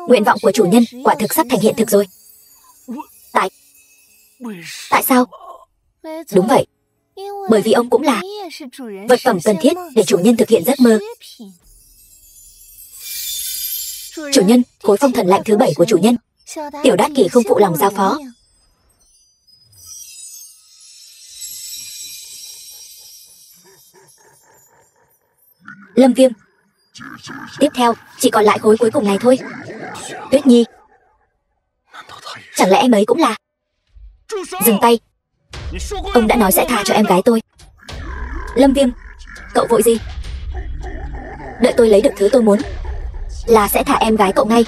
Nguyện vọng của chủ nhân quả thực sắp thành hiện thực rồi. Tại sao? Đúng vậy, bởi vì ông cũng là vật phẩm cần thiết để chủ nhân thực hiện giấc mơ. Chủ nhân, khối phong thần lạnh thứ 7 của chủ nhân. Tiểu Đát Kỷ không phụ lòng giao phó. Lâm Viêm, tiếp theo chỉ còn lại khối cuối cùng này thôi. Tuyết Nhi, chẳng lẽ em ấy cũng là... Dừng tay. Ông đã nói sẽ tha cho em gái tôi. Lâm Viêm, cậu vội gì? Đợi tôi lấy được thứ tôi muốn là sẽ thả em gái cậu ngay.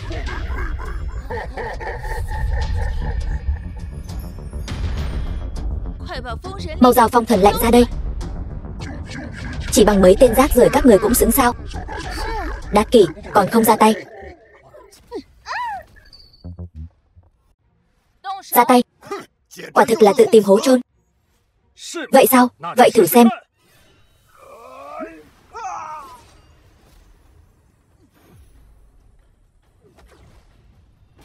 Mau giao phong thần lạnh ra đây. Chỉ bằng mấy tên rác rưởi các người cũng xứng sao? Đát Kỷ còn không ra tay. Ra tay. Quả thực là tự tìm hố chôn. Vậy sao? Vậy thử xem.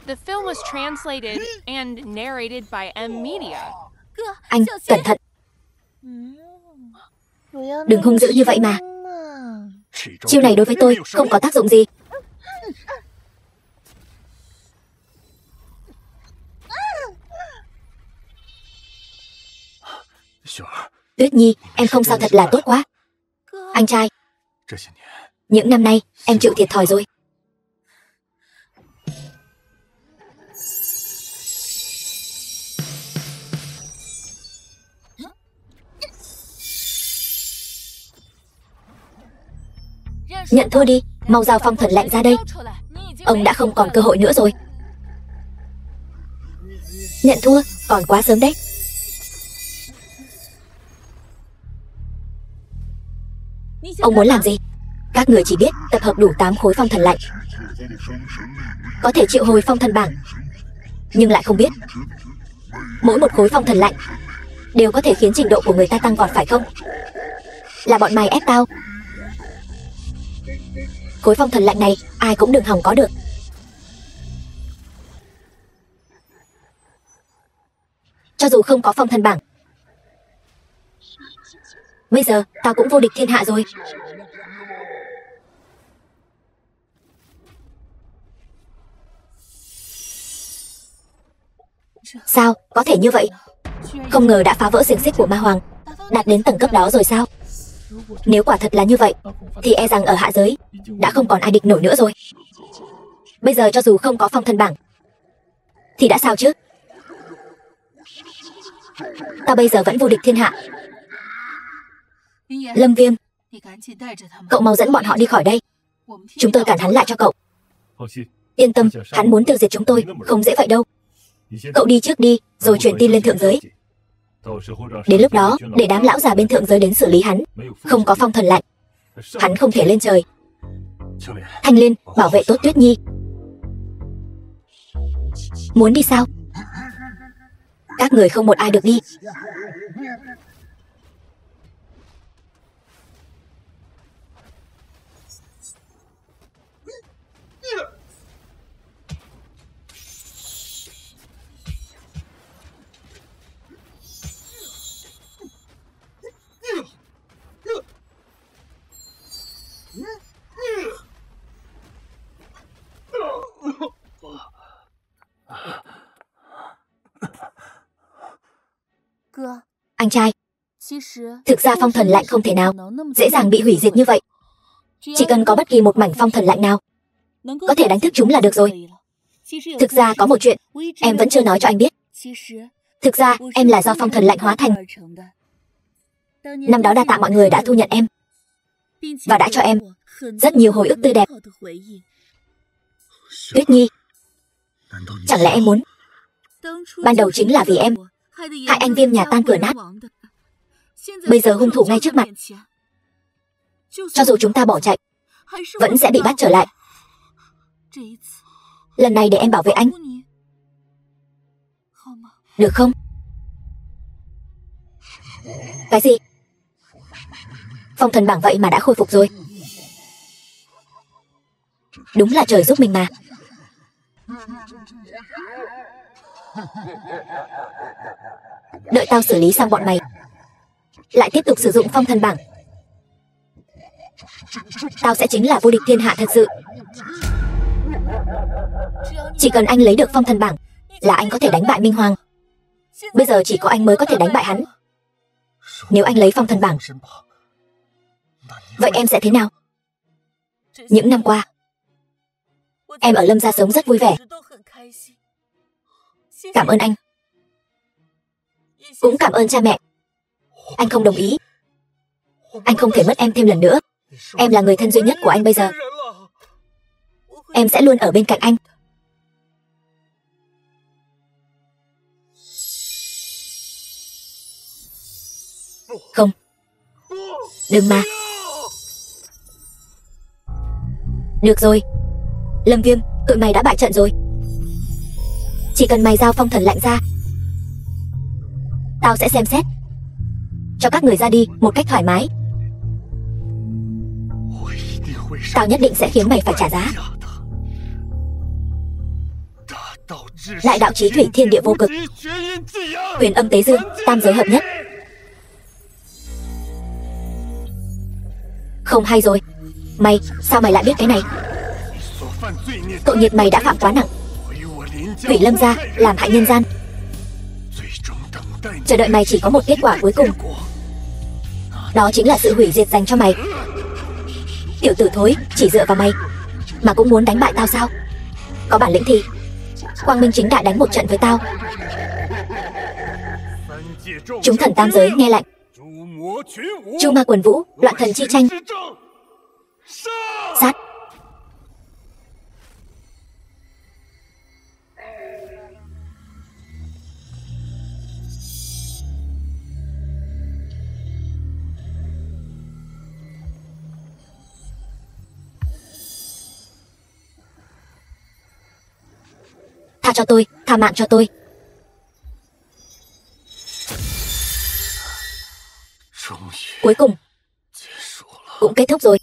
The film was translated and narrated by M Media. Anh, cẩn thận. Đừng hung dữ như vậy mà. Chiêu này đối với tôi không có tác dụng gì. Tuyết Nhi, em không sao thật là tốt quá. Anh trai, những năm nay em chịu thiệt thòi rồi. Nhận thua đi, mau giao phong thần lạnh ra đây. Ông đã không còn cơ hội nữa rồi. Nhận thua, còn quá sớm đấy. Ông muốn làm gì? Các người chỉ biết tập hợp đủ 8 khối phong thần lạnh, có thể triệu hồi phong thần bảng, nhưng lại không biết mỗi một khối phong thần lạnh đều có thể khiến trình độ của người ta tăng vọt phải không? Là bọn mày ép tao. Khối phong thần lạnh này ai cũng đừng hòng có được. Cho dù không có phong thần bảng, bây giờ tao cũng vô địch thiên hạ rồi. Sao có thể như vậy? Không ngờ đã phá vỡ xiềng xích của ma hoàng, đạt đến tầng cấp đó rồi sao? Nếu quả thật là như vậy thì e rằng ở hạ giới đã không còn ai địch nổi nữa rồi. Bây giờ cho dù không có phong thần bảng thì đã sao chứ? Tao bây giờ vẫn vô địch thiên hạ. Lâm Viêm, cậu mau dẫn bọn họ đi khỏi đây. Chúng tôi cản hắn lại cho cậu. Yên tâm, hắn muốn tiêu diệt chúng tôi không dễ vậy đâu. Cậu đi trước đi, rồi truyền tin lên thượng giới. Đến lúc đó, để đám lão già bên thượng giới đến xử lý hắn. Không có phong thần lạnh, hắn không thể lên trời. Thanh Liên, bảo vệ tốt Tuyết Nhi. Muốn đi sao? Các người không một ai được đi. Anh trai, thực ra phong thần lạnh không thể nào dễ dàng bị hủy diệt như vậy. Chỉ cần có bất kỳ một mảnh phong thần lạnh nào có thể đánh thức chúng là được rồi. Thực ra có một chuyện em vẫn chưa nói cho anh biết. Thực ra em là do phong thần lạnh hóa thành. Năm đó đa tạ mọi người đã thu nhận em và đã cho em rất nhiều hồi ức tươi đẹp. Tuyết Nhi, chẳng lẽ em muốn ban đầu chính là vì em hại anh Viêm nhà tan cửa nát? Bây giờ hung thủ ngay trước mặt, cho dù chúng ta bỏ chạy vẫn sẽ bị bắt trở lại. Lần này để em bảo vệ anh, được không? Cái gì? Phong thần bảng vậy mà đã khôi phục rồi. Đúng là trời giúp mình mà. Đợi tao xử lý xong bọn mày, lại tiếp tục sử dụng phong thần bảng, tao sẽ chính là vô địch thiên hạ thật sự. Chỉ cần anh lấy được phong thần bảng là anh có thể đánh bại Minh Hoàng. Bây giờ chỉ có anh mới có thể đánh bại hắn. Nếu anh lấy phong thần bảng, vậy em sẽ thế nào? Những năm qua, em ở Lâm gia sống rất vui vẻ. Cảm ơn anh. Cũng cảm ơn cha mẹ. Anh không đồng ý. Anh không thể mất em thêm lần nữa. Em là người thân duy nhất của anh bây giờ. Em sẽ luôn ở bên cạnh anh. Không. Đừng mà. Được rồi. Lâm Viêm, tụi mày đã bại trận rồi. Chỉ cần mày giao phong thần lạnh ra, tao sẽ xem xét cho các người ra đi một cách thoải mái. Tao nhất định sẽ khiến mày phải trả giá. Đại đạo chí thủy, thiên địa vô cực, huyền âm tế dương, tam giới hợp nhất. Không hay rồi. Mày, sao mày lại biết cái này? Tội nghiệp mày đã phạm quá nặng. Hủy Lâm gia, làm hại nhân gian. Chờ đợi mày chỉ có một kết quả cuối cùng. Đó chính là sự hủy diệt dành cho mày. Tiểu tử thối, chỉ dựa vào mày mà cũng muốn đánh bại tao sao? Có bản lĩnh thì quang minh chính đại đánh một trận với tao. Chúng thần tam giới nghe lệnh. Chu ma quần vũ, loạn thần chi tranh. Sát. Tha cho tôi, tha mạng cho tôi. Cuối cùng cũng kết thúc rồi.